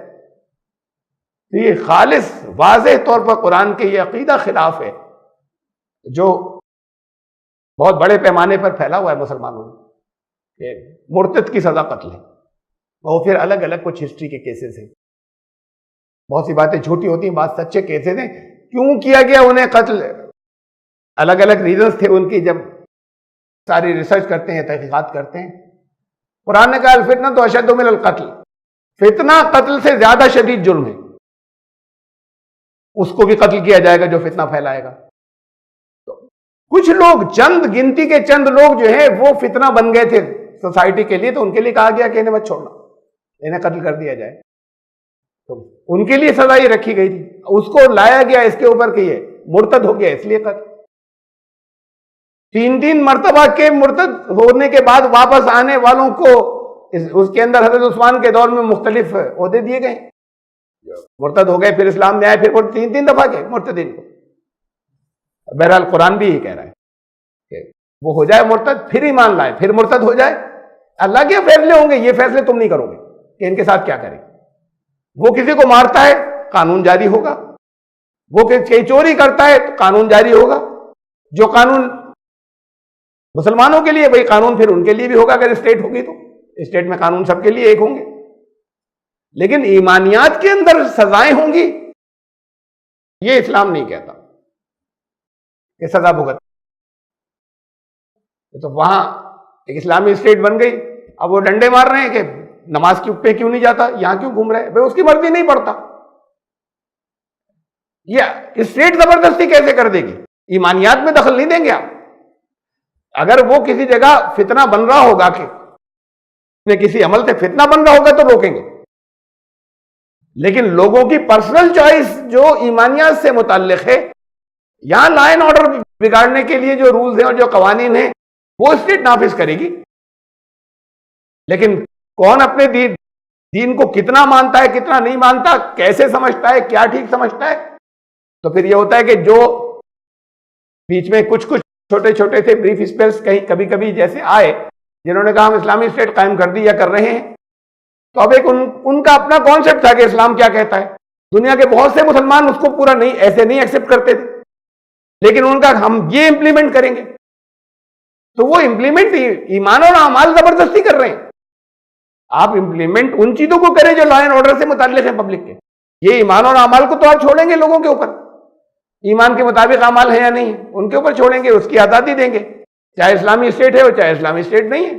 تو یہ خالص واضح طور پر قرآن کے یہ عقیدہ خلاف ہے جو بہت بڑے پیمانے پر پھیلا ہوا ہے مسلمانوں میں, کہ مرتد کی سزا قتل ہے. اور پھر الگ الگ کچھ ہسٹری کے کیسز ہیں, بہت سی باتیں جھوٹی ہوتی ہیں, بات سچے کیسز ہیں. کیوں کیا گیا انہیں قتل؟ الگ الگ ریزنز تھے ان کی. جب ساری ریسرچ کرتے ہیں, تحقیقات کرتے ہیں, قرآن نے کہا الفتنہ تو اشد من القتل, فتنہ قتل سے زیادہ شدید جرم ہے. اس کو بھی قتل کیا جائے گا جو فتنہ پھیلائے گا. تو کچھ لوگ, چند گنتی کے چند لوگ جو ہیں وہ فتنہ بن گئے تھے سوسائٹی کے لیے, تو ان کے لیے کہا گیا کہ انہیں مت چھوڑنا, انہیں قتل کر دیا جائے. تو ان کے لیے سزا یہ رکھی گئی تھی. اس کو لایا گیا اس کے اوپر کہ یہ مرتد ہو گیا اس لیے قتل. 3 مرتبہ کے مرتد ہونے کے بعد واپس آنے والوں کو اس کے اندر حضرت عثمان کے دور میں مختلف عہدے دیے گئے. مرتد ہو گئے پھر اسلام میں آئے, پھر 3 دفعہ کے مرتدین کو. بہرحال قرآن بھی یہ کہہ رہا ہے کہ وہ ہو جائے مرتد, پھر ایمان لائے, پھر مرتد ہو جائے. اللہ کے فیصلے ہوں گے, یہ فیصلے تم نہیں کرو گے کہ ان کے ساتھ کیا کریں. وہ کسی کو مارتا ہے قانون جاری ہوگا, وہ کہیں چوری کرتا ہے تو قانون جاری ہوگا. جو قانون مسلمانوں کے لیے وہی قانون پھر ان کے لیے بھی ہوگا. اگر اسٹیٹ ہوگی تو اسٹیٹ میں قانون سب کے لیے ایک ہوں گے. لیکن ایمانیات کے اندر سزائیں ہوں گی, یہ اسلام نہیں کہتا کہ سزا بھگت. تو وہاں ایک اسلامی اسٹیٹ بن گئی, اب وہ ڈنڈے مار رہے ہیں کہ نماز پہ کیوں نہیں جاتا, یہاں کیوں گھوم رہے ہیں, بھائی اس کی مرضی نہیں پڑتا. یہ اسٹیٹ زبردستی کیسے کر دے گی؟ ایمانیات میں دخل نہیں دیں گے آپ. اگر وہ کسی جگہ فتنہ بن رہا ہوگا کہ کسی عمل سے فتنہ بن رہا ہوگا تو روکیں گے. لیکن لوگوں کی پرسنل چوائس جو ایمانیات سے متعلق ہے, یہاں لا اینڈ آرڈر بگاڑنے کے لیے جو رولز ہیں اور جو قوانین ہیں وہ اسٹیٹ نافذ کرے گی. لیکن کون اپنے دین کو کتنا مانتا ہے, کتنا نہیں مانتا, کیسے سمجھتا ہے, کیا ٹھیک سمجھتا ہے, تو پھر یہ ہوتا ہے کہ جو بیچ میں کچھ چھوٹے چھوٹے تھے بریف اسپیلز کہیں کبھی کبھی جیسے آئے, جنہوں نے کہا ہم اسلامی اسٹیٹ قائم کر دی یا کر رہے ہیں, تو اب ایک ان کا اپنا کانسیپٹ تھا کہ اسلام کیا کہتا ہے. دنیا کے بہت سے مسلمان اس کو پورا ایسے نہیں ایکسیپٹ کرتے تھے, لیکن ان کا ہم یہ امپلیمنٹ کریں گے. تو وہ امپلیمنٹ ایمان اور اعمال زبردستی کر رہے ہیں. آپ امپلیمنٹ ان چیزوں کو کریں جو لا اینڈ آرڈر سے متعلق ہیں پبلک کے. یہ ایمان اور اعمال کو تو آپ چھوڑیں گے لوگوں کے اوپر, ایمان کے مطابق اعمال ہیں یا نہیں ہیں ان کے اوپر چھوڑیں گے, اس کی آزادی دیں گے, چاہے اسلامی اسٹیٹ ہے اور چاہے اسلامی اسٹیٹ نہیں ہے.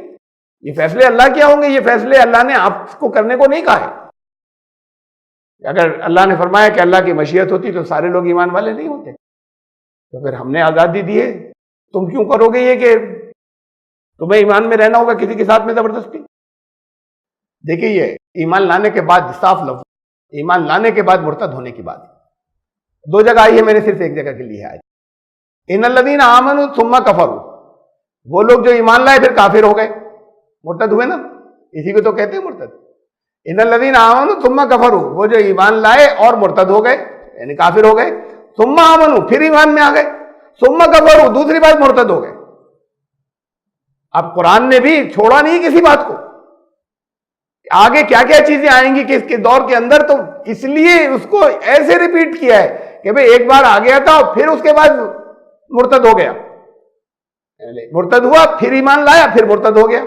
یہ فیصلے اللہ کیا ہوں گے؟ یہ فیصلے اللہ نے آپ کو کرنے کو نہیں کہا ہے. اگر اللہ نے فرمایا کہ اللہ کی مشیت ہوتی تو سارے لوگ ایمان والے نہیں ہوتے, تو پھر ہم نے آزادی دی ہے, تم کیوں کرو گے یہ کہ تمہیں ایمان میں رہنا ہوگا کسی کے ساتھ میں زبردستی. دیکھیے یہ ایمان لانے کے بعد, صاف لفظ ایمان لانے کے بعد مرتد ہونے کی بات. دو جگہ آئی ہے، میں نے صرف ایک جگہ کے لیے آئی. ان الذین آمنوا ثم کفروا، وہ لوگ جو ایمان لائے پھر کافر ہو گئے، مرتد ہوئے نا، اسی کو تو کہتے ہیں مرتد. ان الذین آمنوا ثم کفروا، وہ جو ایمان لائے اور مرتد ہو گئے یعنی کافر ہو گئے. ثم آمنوا، پھر ایمان میں آ گئے. ثم کفروا، دوسری بات مرتد ہو گئے. اب قرآن نے بھی چھوڑا نہیں کسی بات کو، آگے کیا کیا چیزیں آئیں گی کہ اس کے دور کے اندر، تو اس لیے اس کو ایسے ریپیٹ کیا ہے کہ بھئی ایک بار آ گیا تھا پھر اس کے بعد مرتد ہو گیا، مرتد ہوا پھر ایمان لایا پھر مرتد ہو گیا.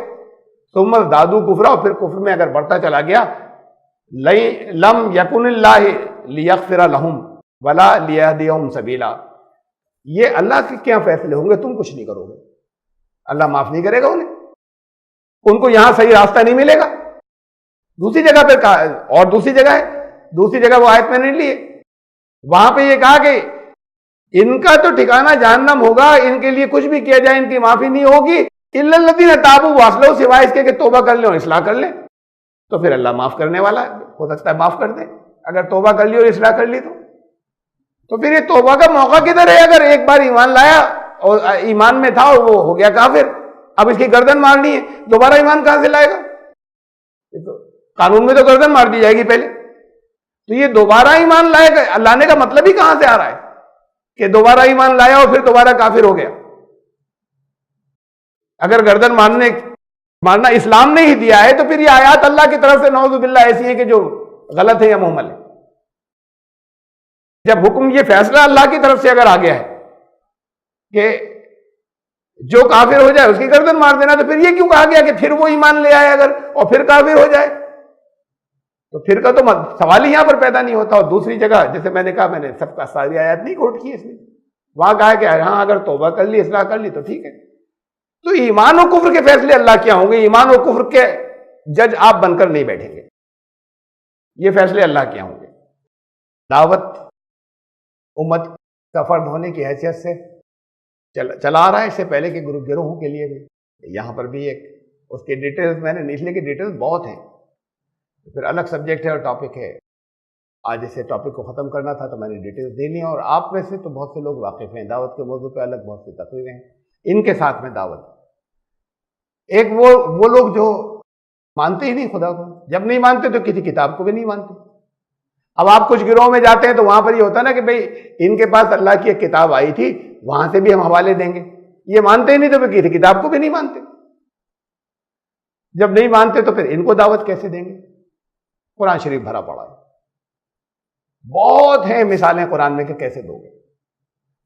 ثم ازدادوا کفرا، پھر کفر میں اگر بڑھتا چلا گیا. لم یکن اللہ لیغفر لہم ولا لیہدیہم سبیلا، یہ اللہ کے کیا فیصلے ہوں گے، تم کچھ نہیں کرو گے، اللہ معاف نہیں کرے گا انہیں، ان کو یہاں صحیح راستہ نہیں ملے گا. دوسری جگہ پہ کہا، اور دوسری جگہ ہے، دوسری جگہ وہ آیت میں نہیں لیے، وہاں پہ یہ کہا کہ ان کا تو ٹھکانہ جہنم ہوگا، ان کے لیے کچھ بھی کیا جائے ان کی معافی نہیں ہوگی. الا الذین تابوا واصلحوا، سوائے اس کے کہ توبہ کر لیں اور اصلاح کر لیں، تو پھر اللہ معاف کرنے والا ہے، ہو سکتا ہے معاف کر دے اگر توبہ کر لی اور اصلاح کر لی. تو پھر یہ توبہ کا موقع کدھر ہے؟ اگر ایک بار ایمان لایا اور ایمان میں تھا اور وہ ہو گیا کافر، اب اس کی گردن مارنی ہے، دوبارہ ایمان کہاں سے لائے گا؟ قانون میں تو گردن مار دی جائے گی پہلے. تو یہ دوبارہ ایمان لائے گا لانے کا مطلب ہی کہاں سے آ رہا ہے کہ دوبارہ ایمان لایا اور پھر دوبارہ کافر ہو گیا؟ اگر گردن مارنا اسلام نے ہی دیا ہے تو پھر یہ آیات اللہ کی طرف سے نعوذ باللہ ایسی ہیں کہ جو غلط ہے یا محمل ہے. جب حکم یہ فیصلہ اللہ کی طرف سے اگر آ گیا ہے کہ جو کافر ہو جائے اس کی گردن مار دینا، تو پھر یہ کیوں کہا گیا کہ پھر وہ ایمان لے آئے اگر اور پھر کافر ہو جائے؟ تو پھر کا تو سوال ہی یہاں پر پیدا نہیں ہوتا. اور دوسری جگہ جیسے میں نے کہا، میں نے سب کا ساری آیات نہیں کوٹ کی اس میں، وہاں کہا کہ ہاں اگر توبہ کر لی اصلاح کر لی تو ٹھیک ہے. تو ایمان و کفر کے فیصلے اللہ کیا ہوں گے؟ ایمان و کفر کے جج آپ بن کر نہیں بیٹھیں گے، یہ فیصلے اللہ کیا ہوں گے. دعوت امت کا فرد ہونے کی حیثیت سے چلا آ رہا ہے، اس سے پہلے کے گروہوں کے لیے بھی. یہاں پر بھی ایک اس کے ڈیٹیلز میں نے اس لیے کہ ڈیٹیلز بہت ہیں، پھر الگ سبجیکٹ ہے اور ٹاپک ہے. آج اسے ٹاپک کو ختم کرنا تھا تو میں نے ڈیٹیلز دے لی، اور آپ میں سے تو بہت سے لوگ واقف ہیں دعوت کے موضوع پہ، الگ بہت سی تقریریں ہیں ان کے ساتھ میں دعوت. ایک وہ لوگ جو مانتے ہی نہیں خدا کو، جب نہیں مانتے تو کسی کتاب کو بھی نہیں مانتے. اب آپ کچھ گروہوں میں جاتے ہیں تو وہاں پر یہ ہوتا ہے نا کہ بھئی ان کے پاس اللہ کی ایک کتاب آئی تھی، وہاں سے بھی ہم حوالے دیں گے. یہ مانتے ہی نہیں تو پھر کسی کتاب کو بھی نہیں مانتے. جب نہیں مانتے تو پھر ان کو دعوت کیسے دیں گے؟ قرآن شریف بھرا پڑا ہے، بہت ہیں مثالیں قرآن میں کہ کیسے دو گے.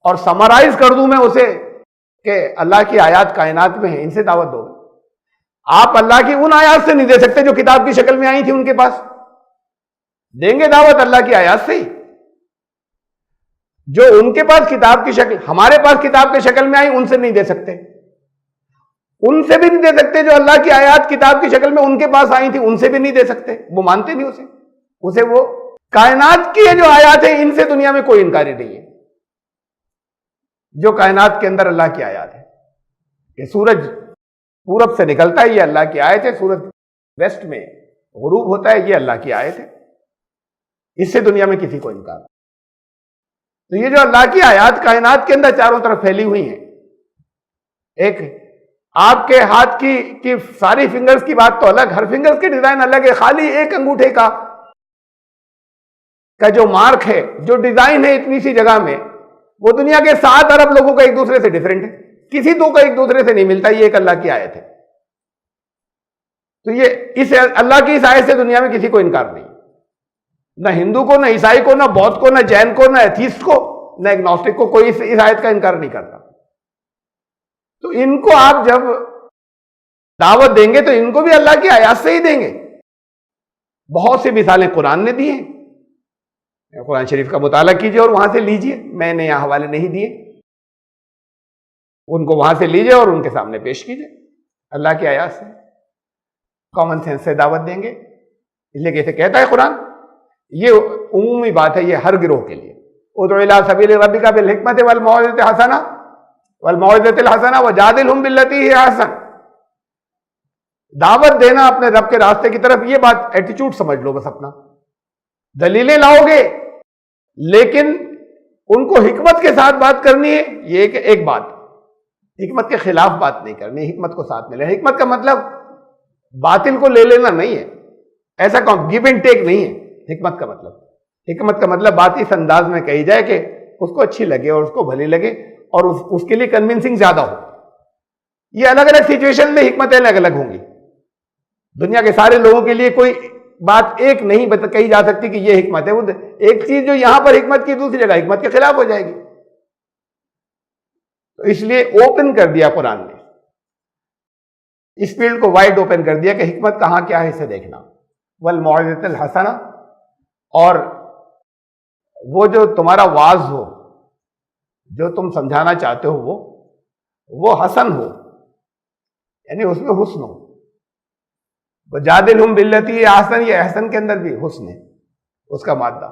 اور سمرائز کر دوں میں اسے کہ اللہ کی آیات کائنات میں ہیں، ان سے دعوت دو گے. آپ اللہ کی ان آیات سے نہیں دے سکتے جو کتاب کی شکل میں آئی تھی ان کے پاس. دیں گے دعوت اللہ کی آیات سے ہی، جو ان کے پاس کتاب کی شکل، ہمارے پاس کتاب کی شکل میں آئی ان سے نہیں دے سکتے. ان سے بھی نہیں دے سکتے جو اللہ کی آیات کتاب کی شکل میں ان کے پاس آئی تھی، ان سے بھی نہیں دے سکتے. وہ مانتے نہیں اسے وہ کائنات کی جو آیات ہیں ان سے دنیا میں کوئی انکاری نہیں ہے. جو کائنات کے اندر اللہ کی آیات ہے کہ سورج پورب سے نکلتا ہے، یہ اللہ کی آیت ہے. سورج ویسٹ میں غروب ہوتا ہے، یہ اللہ کی آیت ہے. اس سے دنیا میں کسی کو انکار. تو یہ جو اللہ کی آیات کائنات کے اندر چاروں طرف پھیلی ہوئی ہیں، ایک آپ کے ہاتھ کی ساری فنگرز کی بات تو الگ، ہر فنگرز کی ڈیزائن الگ ہے. خالی ایک انگوٹھے کا جو مارک ہے، جو ڈیزائن ہے اتنی سی جگہ میں، وہ دنیا کے 7 ارب لوگوں کا ایک دوسرے سے ڈیفرنٹ ہے. کسی دو کا ایک دوسرے سے نہیں ملتا. یہ ایک اللہ کی آیت ہے. تو یہ اس اللہ کی اس آیت سے دنیا میں کسی کو انکار نہیں، نہ ہندو کو، نہ عیسائی کو، نہ بودھ کو، نہ جین کو، نہ ایتھیسٹ کو، نہ ایگنوسٹک کو. کوئی اس آیت کا انکار نہیں کرتا. تو ان کو آپ جب دعوت دیں گے تو ان کو بھی اللہ کی آیات سے ہی دیں گے. بہت سی مثالیں قرآن نے دی ہیں. قرآن شریف کا مطالعہ کیجئے اور وہاں سے لیجئے. میں نے یہاں حوالے نہیں دیے، ان کو وہاں سے لیجئے اور ان کے سامنے پیش کیجئے. اللہ کی آیات سے، کامن سینس سے دعوت دیں گے. اس لیے کیسے کہتا ہے قرآن، یہ عمومی بات ہے، یہ ہر گروہ کے لیے. ادع الی سبیل ربک بالحکمۃ والموعظۃ الحسنہ وجادلھم باللتی ہی احسن. دعوت دینا اپنے رب کے راستے کی طرف، یہ بات ایٹیچیوڈ سمجھ لو بس اپنا. دلیلیں لاؤ گے لیکن ان کو حکمت کے ساتھ بات کرنی ہے، یہ ایک بات، حکمت کے خلاف بات نہیں کرنی، حکمت کو ساتھ میں لینا۔ حکمت کا مطلب باطل کو لے لینا نہیں ہے، ایسا گیو اینڈ ٹیک نہیں ہے حکمت کا مطلب۔ حکمت کا مطلب بات اس انداز میں کہی جائے کہ اس کو اچھی لگے اور اس کو بھلی لگے اور اس کے لیے کنونسنگ زیادہ ہو۔ یہ الگ الگ سچویشن میں حکمتیں الگ الگ ہوں گی، دنیا کے سارے لوگوں کے لیے کوئی بات ایک نہیں کہی جا سکتی کہ یہ حکمت ہے۔ وہ ایک چیز جو یہاں پر حکمت کی دوسری جگہ حکمت کے خلاف ہو جائے گی۔ تو اس لیے اوپن کر دیا قرآن نے، اس فیلڈ کو وائڈ اوپن کر دیا کہ حکمت کہاں کیا ہے اسے دیکھنا۔ والموعظۃ الحسنہ، اور وہ جو تمہارا واعظ ہو، جو تم سمجھانا چاہتے ہو وہ حسن ہو، یعنی اس میں حسن ہو۔ وجادلہم باللتی ہی احسن، یہ احسن کے اندر بھی حسن ہے اس کا مادہ۔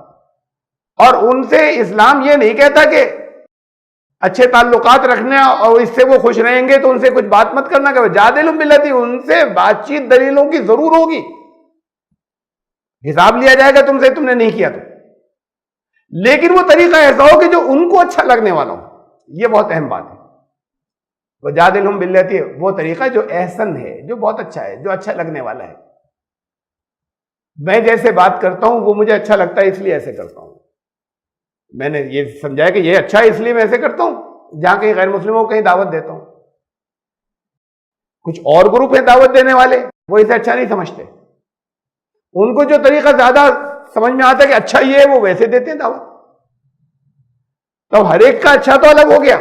اور ان سے اسلام یہ نہیں کہتا کہ اچھے تعلقات رکھنے اور اس سے وہ خوش رہیں گے تو ان سے کچھ بات مت کرنا، کہ وجادلہم باللتی، ان سے بات چیت دلیلوں کی ضرور ہوگی، حساب لیا جائے گا تم سے، تم نے نہیں کیا تو، لیکن وہ طریقہ ایسا ہو کہ جو ان کو اچھا لگنے والا ہو۔ یہ بہت اہم بات ہے۔ وجادلہم باللتی، وہ طریقہ جو احسن ہے، جو بہت اچھا ہے، جو اچھا لگنے والا ہے۔ میں جیسے بات کرتا ہوں وہ مجھے اچھا لگتا ہے اس لیے ایسے کرتا ہوں، میں نے یہ سمجھا کہ یہ اچھا ہے اس لیے میں ایسے کرتا ہوں۔ جہاں کہیں غیر مسلموں کو کہیں دعوت دیتا ہوں، کچھ اور گروپ ہیں دعوت دینے والے، وہ اسے اچھا نہیں سمجھتے، ان کو جو طریقہ زیادہ سمجھ میں آتا ہے کہ اچھا یہ ہے، وہ ویسے دیتے ہیں دعوت۔ تو ہر ایک کا اچھا تو الگ ہو گیا۔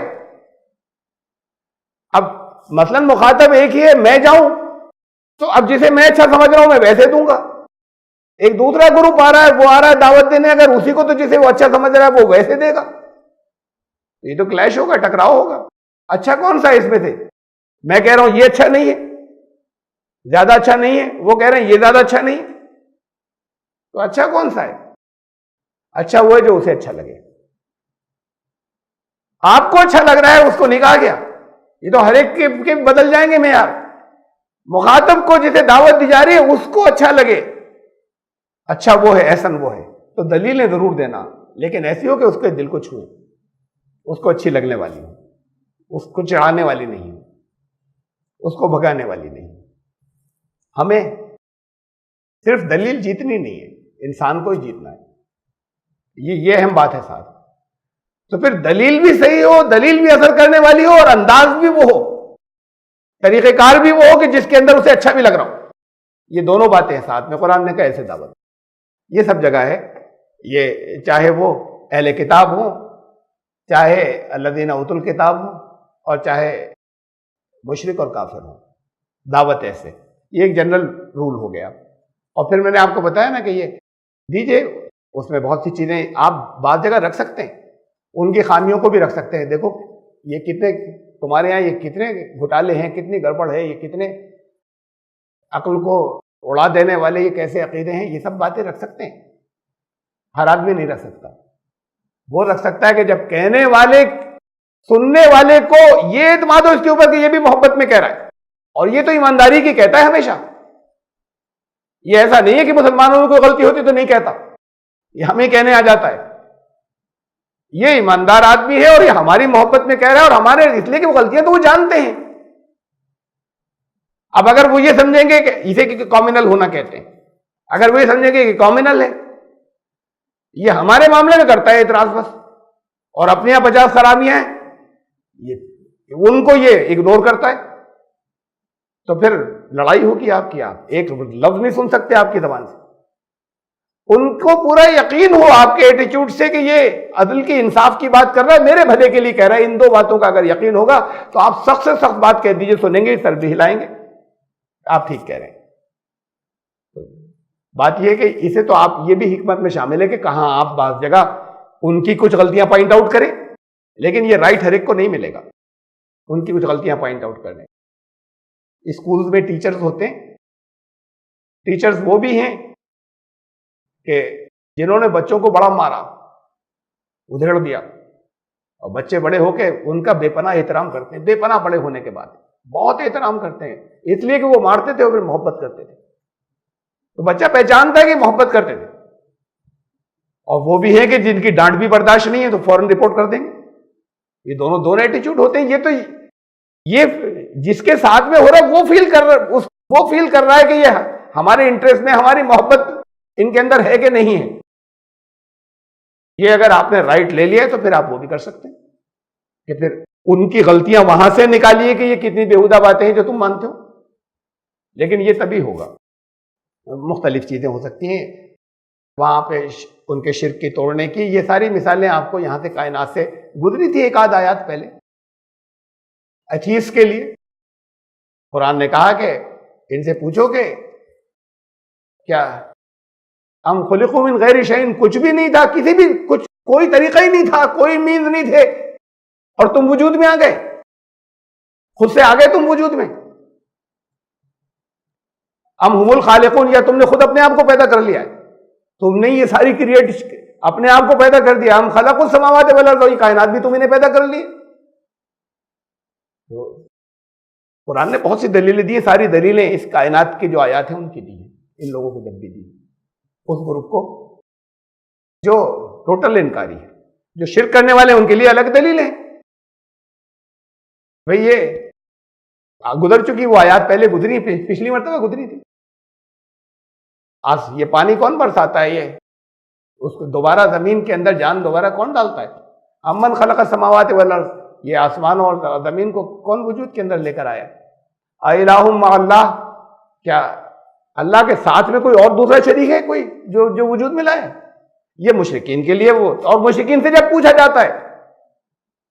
اب مثلا مخاطب ایک ہی ہے، میں جاؤں تو اب جسے میں اچھا سمجھ رہا ہوں میں ویسے دوں گا، ایک دوسرا گروپ آ رہا ہے، وہ آ رہا ہے دعوت دینے، اگر اسی کو تو جسے وہ اچھا سمجھ رہا ہے وہ ویسے دے گا، یہ تو کلیش ہوگا، ٹکراؤ ہوگا۔ اچھا کون سا ہے اس میں سے؟ میں کہہ رہا ہوں یہ اچھا نہیں ہے، زیادہ اچھا نہیں ہے، وہ کہہ رہے ہیں یہ زیادہ اچھا نہیں ہے، تو اچھا کون سا ہے؟ اچھا وہ ہے جو اسے اچھا لگے۔ آپ کو اچھا لگ رہا ہے اس کو نہیں کہا گیا، یہ تو ہر ایک کے بدل جائیں گے معیار۔ مخاطب کو جسے دعوت دی جا رہی ہے اس کو اچھا لگے، اچھا وہ ہے، احسن وہ ہے، تو دلیلیں ضرور دینا، لیکن ایسی ہو کہ اس کے دل کو چھوئے، اس کو اچھی لگنے والی ہو، اس کو چڑھانے والی نہیں ہو، اس کو بھگانے والی نہیں ہو۔ ہمیں صرف دلیل جیتنی نہیں ہے، انسان کو ہی جیتنا ہے، یہ اہم بات ہے ساتھ۔ تو پھر دلیل بھی صحیح ہو، دلیل بھی اثر کرنے والی ہو، اور انداز بھی وہ ہو، طریقہ کار بھی وہ ہو کہ جس کے اندر اسے اچھا بھی لگ رہا ہو۔ یہ دونوں باتیں ہیں ساتھ میں، قرآن نے کہا ایسے دعوت، یہ سب جگہ ہے، یہ چاہے وہ اہل کتاب ہوں، چاہے الذین اوتوا الکتاب ہوں، اور چاہے مشرک اور کافر ہوں، دعوت ایسے، یہ ایک جنرل رول ہو گیا۔ اور پھر میں نے آپ کو بتایا نا کہ یہ دیجئے، اس میں بہت سی چیزیں آپ بعض جگہ رکھ سکتے ہیں، ان کی خامیوں کو بھی رکھ سکتے ہیں، دیکھو یہ کتنے تمہارے یہاں یہ کتنے گھوٹالے ہیں، کتنی گڑبڑ ہے، یہ کتنے عقل کو اڑا دینے والے یہ کیسے عقیدے ہیں، یہ سب باتیں رکھ سکتے ہیں۔ ہر آدمی نہیں رکھ سکتا، وہ رکھ سکتا ہے کہ جب کہنے والے سننے والے کو یہ اعتماد ہو اس کے اوپر کہ یہ بھی محبت میں کہہ رہا ہے، اور یہ تو ایمانداری کی کہتا ہے ہمیشہ، یہ ایسا نہیں ہے کہ مسلمانوں میں کوئی غلطی ہوتی تو نہیں کہتا، یہ ہمیں کہنے آ جاتا ہے، یہ ایماندار آدمی ہے اور یہ ہماری محبت میں کہہ رہا ہے، اور ہمارے اس لیے کہ وہ غلطیاں تو وہ جانتے ہیں۔ اب اگر وہ یہ سمجھیں گے کہ اسے کامنل ہونا کہتے ہیں، اگر وہ یہ سمجھیں گے کہ کامنل ہے، یہ ہمارے معاملے میں کرتا ہے اعتراض بس، اور اپنے یہاں 50 خرابیاں ہیں، یہ ان کو یہ اگنور کرتا ہے، تو پھر لڑائی ہوگی آپ کی، آپ ایک لفظ نہیں سن سکتے آپ کی زبان سے۔ ان کو پورا یقین ہو آپ کے ایٹیچیوڈ سے کہ یہ عدل کی، انصاف کی بات کر رہا ہے، میرے بھلے کے لیے کہہ رہا ہے، ان دو باتوں کا اگر یقین ہوگا تو آپ سخت سے سخت بات کہہ دیجئے، سنیں گے، سر بھی ہلائیں گے، آپ ٹھیک کہہ رہے ہیں۔ بات یہ ہے کہ اسے تو آپ یہ بھی حکمت میں شامل ہے کہ کہاں آپ بعض جگہ ان کی کچھ غلطیاں پوائنٹ آؤٹ کریں، لیکن یہ رائٹ ہر ایک کو نہیں ملے گا ان کی کچھ غلطیاں پوائنٹ آؤٹ کرنے۔ اسکولز میں ٹیچرز ہوتے ہیں، ٹیچرز وہ بھی ہیں کہ جنہوں نے بچوں کو بڑا مارا، ادھیڑ دیا، اور بچے بڑے ہو کے ان کا بے پناہ احترام کرتے ہیں، بے پناہ بڑے ہونے کے بعد بہت احترام کرتے ہیں، اس لیے کہ وہ مارتے تھے اور پھر محبت کرتے تھے، تو بچہ پہچانتا ہے کہ محبت کرتے تھے۔ اور وہ بھی ہیں کہ جن کی ڈانٹ بھی برداشت نہیں ہے تو فوراً رپورٹ کر دیں گے. یہ دونوں ایٹیچیوڈ ہوتے ہیں. یہ جس کے ساتھ میں ہو رہا ہے وہ فیل کر رہا ہے کہ یہ ہمارے انٹرسٹ میں ہماری محبت ان کے اندر ہے کہ نہیں ہے. یہ اگر آپ نے رائٹ لے لیا تو پھر آپ وہ بھی کر سکتے ہیں کہ پھر ان کی غلطیاں وہاں سے نکالیے کہ یہ کتنی بےہودہ باتیں ہیں جو تم مانتے ہو. لیکن یہ تبھی ہوگا. مختلف چیزیں ہو سکتی ہیں وہاں پہ ان کے شرک کی توڑنے کی. یہ ساری مثالیں آپ کو یہاں سے کائنات سے گزری تھی ایک آدھ آیات پہلے. ایتھیس کے لیے قرآن نے کہا کہ ان سے پوچھو کہ کیا ہم خلقوا من غیر شیء، کچھ بھی نہیں تھا، کسی بھی کوئی طریقہ ہی نہیں تھا، کوئی مینز نہیں تھے، اور تم وجود میں آ گئے، خود سے آ گئے تم وجود میں. ام هم الخالقون، یا تم نے خود اپنے آپ کو پیدا کر لیا ہے، تم نے یہ ساری کریٹ اپنے آپ کو پیدا کر دیا. ہم خلقوا السماوات والارض، یہ کائنات بھی تم نے پیدا کر لی. تو قرآن نے بہت سی دلیلیں دی. ساری دلیلیں اس کائنات کی جو آیات ہیں ان کی دی ہیں. ان لوگوں کو جب بھی دی اس گروپ کو جو ٹوٹل انکاری ہے، جو شرک کرنے والے ہیں ان کے لیے الگ دلیلیں. بھئی یہ گزر چکی وہ آیات پہلے گزری، پچھلی مرتبہ گزری تھی. یہ پانی کون برساتا ہے؟ یہ اس کو دوبارہ زمین کے اندر جان دوبارہ کون ڈالتا ہے؟ امن خلق السماوات والارض، یہ آسمان اور زمین کو کون وجود کے اندر لے کر آیا؟ الہ مع اللہ، کیا اللہ کے ساتھ میں کوئی اور دوسرا شریک ہے کوئی جو وجود میں لایا؟ یہ مشرکین کے لیے وہ، اور مشرکین سے جب پوچھا جاتا ہے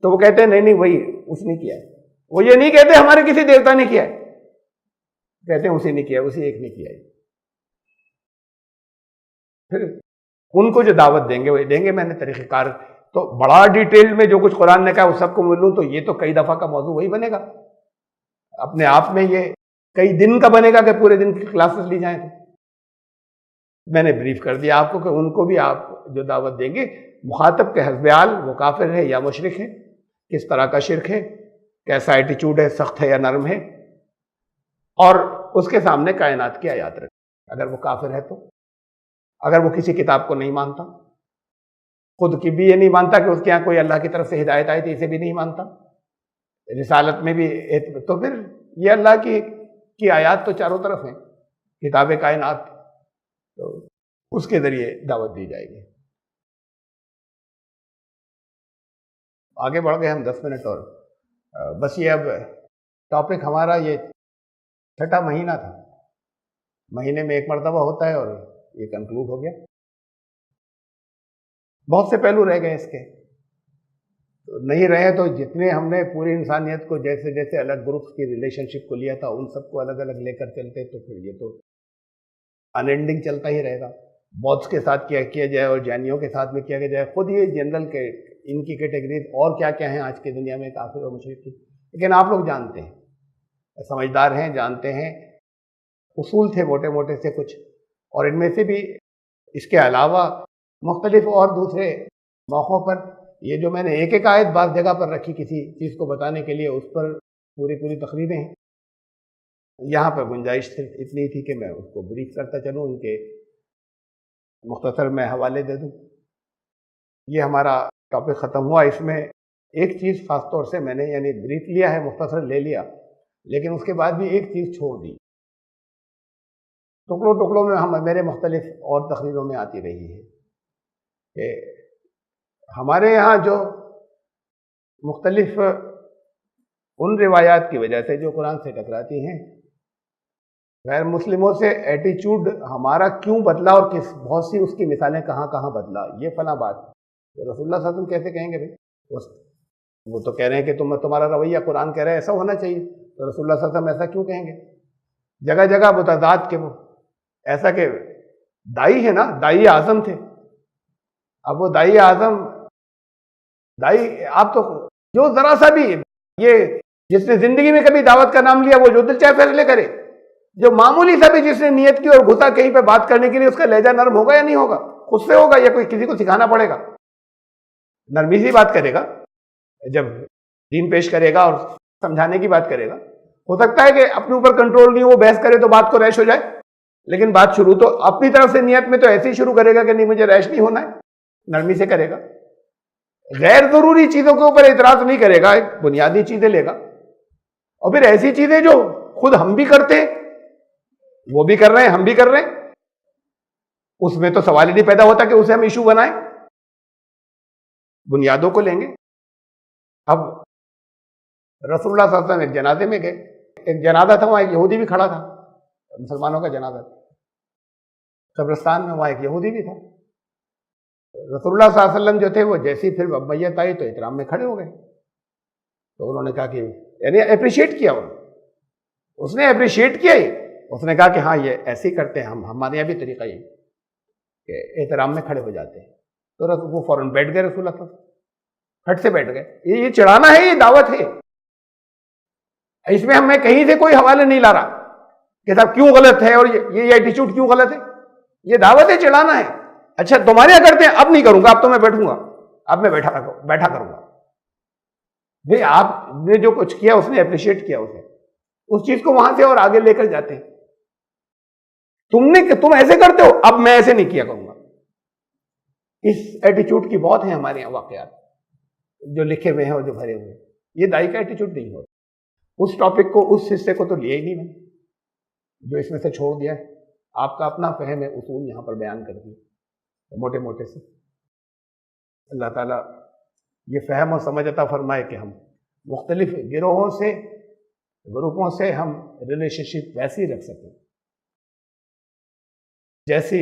تو وہ کہتے ہیں نہیں وہی اس نے کیا ہے. وہ یہ نہیں کہتے ہمارے کسی دیوتا نے کیا ہے، کہتے ہیں اسی نے کیا، اسی ایک نے کیا ہے. پھر ان کو جو دعوت دیں گے وہی دیں گے. میں نے طریقہ کار تو بڑا ڈیٹیل میں جو کچھ قرآن نے کہا وہ سب کو ملوں تو یہ تو کئی دفعہ کا موضوع وہی بنے گا. اپنے آپ میں یہ کئی دن کا بنے گا کہ پورے دن کی کلاسز لی جائیں. تو میں نے بریف کر دیا آپ کو کہ ان کو بھی آپ جو دعوت دیں گے مخاطب کے حسب حال وہ کافر ہے یا مشرک ہے، کس طرح کا شرک ہے، کیسا ایٹیچیوڈ ہے، سخت ہے یا نرم ہے، اور اس کے سامنے کائنات کی آیات رکھیں. اگر وہ کافر ہے تو، اگر وہ کسی کتاب کو نہیں مانتا، خود کی بھی یہ نہیں مانتا کہ اس کے یہاں کوئی اللہ کی طرف سے ہدایت آئی تھی، اسے بھی نہیں مانتا، رسالت میں بھی، تو پھر یہ اللہ کی آیات تو چاروں طرف ہیں، کتاب کائنات، تو اس کے ذریعے دعوت دی جائے گی. آگے بڑھ گئے ہم 10 منٹ اور بس. یہ اب ٹاپک ہمارا یہ 6واں مہینہ تھا. مہینے میں ایک مرتبہ ہوتا ہے اور یہ کنکلوڈ ہو گیا. بہت سے پہلو رہ گئے اس کے، نہیں رہے تو جتنے ہم نے پوری انسانیت کو جیسے جیسے الگ گروپس کی ریلیشن شپ کو لیا تھا ان سب کو الگ الگ لے کر چلتے تو پھر یہ تو ان اینڈنگ چلتا ہی رہے گا. بودھس کے ساتھ کیا جائے اور جینیوں کے ساتھ میں کیا جائے، خود یہ جنرل کے ان کی کیٹیگریز اور کیا کیا ہیں آج کی دنیا میں کافر اور مشرک کی. لیکن آپ لوگ جانتے ہیں، سمجھدار ہیں، جانتے ہیں، اصول تھے موٹے موٹے سے کچھ، اور ان میں سے بھی اس کے علاوہ مختلف اور دوسرے موقعوں پر یہ جو میں نے ایک آیت بعض جگہ پر رکھی کسی چیز کو بتانے کے لیے، اس پر پوری تقریریں ہیں. یہاں پر گنجائش صرف اتنی تھی کہ میں اس کو بریف کرتا چلوں، ان کے مختصر میں حوالے دے دوں. یہ ہمارا ٹاپک ختم ہوا. اس میں ایک چیز خاص طور سے میں نے یعنی بریف لیا ہے، مختصر لے لیا، لیکن اس کے بعد بھی ایک چیز چھوڑ دی، ٹکڑوں میں میرے مختلف اور تقریروں میں آتی رہی ہے کہ ہمارے یہاں جو مختلف ان روایات کی وجہ سے جو قرآن سے ٹکراتی ہیں، غیر مسلموں سے ایٹیچیوڈ ہمارا کیوں بدلا، اور بہت سی اس کی مثالیں کہاں بدلا. یہ فلاں بات رسول اللہ صلی اللہ علیہ وسلم کیسے کہیں گے بھائی؟ وہ تو کہہ رہے ہیں کہ تمہارا رویہ قرآن کہہ رہے ہیں ایسا ہونا چاہیے، تو رسول اللہ صلی اللہ علیہ وسلم ایسا کیوں کہیں گے؟ جگہ جگہ متضاد کے وہ ایسا کہ دائی ہے نا، دائی اعظم تھے. اب وہ دائی اعظم آپ تو جو ذرا سا بھی یہ جس نے زندگی میں کبھی دعوت کا نام لیا وہ جو دل چاہے فیصلے کرے، جو معمولی سا بھی جس نے نیت کی اور گھسا کہیں پہ بات کرنے کے لیے، اس کا لہجہ نرم ہوگا یا نہیں ہوگا؟ خود سے ہوگا یا کوئی کسی کو سکھانا پڑے گا؟ نرمی سی بات کرے گا جب دین پیش کرے گا اور سمجھانے کی بات کرے گا. ہو سکتا ہے کہ اپنے اوپر کنٹرول نہیں ہو، بحث کرے تو بات کو ریش ہو جائے، لیکن بات شروع تو اپنی طرف سے نیت میں تو ایسے ہی شروع کرے گا کہ نہیں مجھے ریش نہیں ہونا ہے. نرمی سے کرے گا، غیر ضروری چیزوں کے اوپر اعتراض نہیں کرے گا، ایک بنیادی چیزیں لے گا. اور پھر ایسی چیزیں جو خود ہم بھی کرتے ہیں، وہ بھی کر رہے ہیں، ہم بھی کر رہے ہیں، اس میں تو سوال ہی نہیں پیدا ہوتا کہ اسے ہم ایشو بنائیں. بنیادوں کو لیں گے. اب رسول اللہ صلی اللہ علیہ وسلم ایک جنازے میں گئے، ایک جنازہ تھا، وہاں ایک یہودی بھی کھڑا تھا، مسلمانوں کا جنازہ تھا قبرستان میں، وہاں ایک یہودی بھی تھا. رسول اللہ صلی اللہ علیہ وسلم جو تھے وہ جیسی پھر میت آئی تو احترام میں کھڑے ہو گئے. تو انہوں نے کہا کہ یعنی اپریشیٹ کیا، اس نے اپریشیٹ کیا ہی، اس نے کہا کہ ہاں یہ ایسے ہی کرتے ہیں ہم، ہمارے یہاں بھی طریقہ یہ کہ احترام میں کھڑے ہو جاتے ہیں. تو وہ فوراً بیٹھ گئے، رسول اللہ صلی اللہ علیہ وسلم ہٹ سے بیٹھ گئے. یہ چڑھانا ہے، یہ دعوت ہے. اس میں میں کہیں سے کوئی حوالے نہیں لا رہا کہ صاحب کیوں غلط ہے اور یہ ایٹیچیوڈ کیوں غلط ہے. یہ دعوت ہے، چڑھانا ہے. اچھا تمہارے یہاں کرتے ہیں، اب نہیں کروں گا، اب تو میں بیٹھوں گا، اب میں بیٹھا کروں گا. بھئی آپ نے جو کچھ کیا اس نے اپریشیٹ کیا اسے، اس چیز کو وہاں سے اور آگے لے کر جاتے ہیں. تم ایسے کرتے ہو، اب میں ایسے نہیں کیا کروں گا. اس ایٹیچیوڈ کی بہت ہیں ہمارے یہاں واقعات جو لکھے ہوئے ہیں اور جو بھرے ہوئے ہیں. یہ دائی کا ایٹیچیوڈ نہیں ہوتا. اس ٹاپک کو، اس حصے کو تو لیا ہی نہیں میں نے، جو اس میں سے چھوڑ دیا ہے. آپ کا اپنا فہم ہے، اصول یہاں پر بیان کر دیے موٹے موٹے سے. اللہ تعالیٰ یہ فہم اور سمجھ عطا فرمائے کہ ہم مختلف گروہوں سے، گروپوں سے ہم ریلیشن شپ ویسی رکھ سکیں جیسی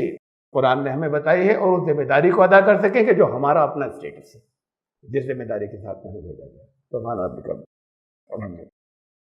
قرآن نے ہمیں بتائی ہے، اور اس ذمہ داری کو ادا کر سکیں کہ جو ہمارا اپنا اسٹیٹس ہے، جس ذمہ داری کے ساتھ میں ہو بھیجا گیا. سبحان ربک. الحمد للہ.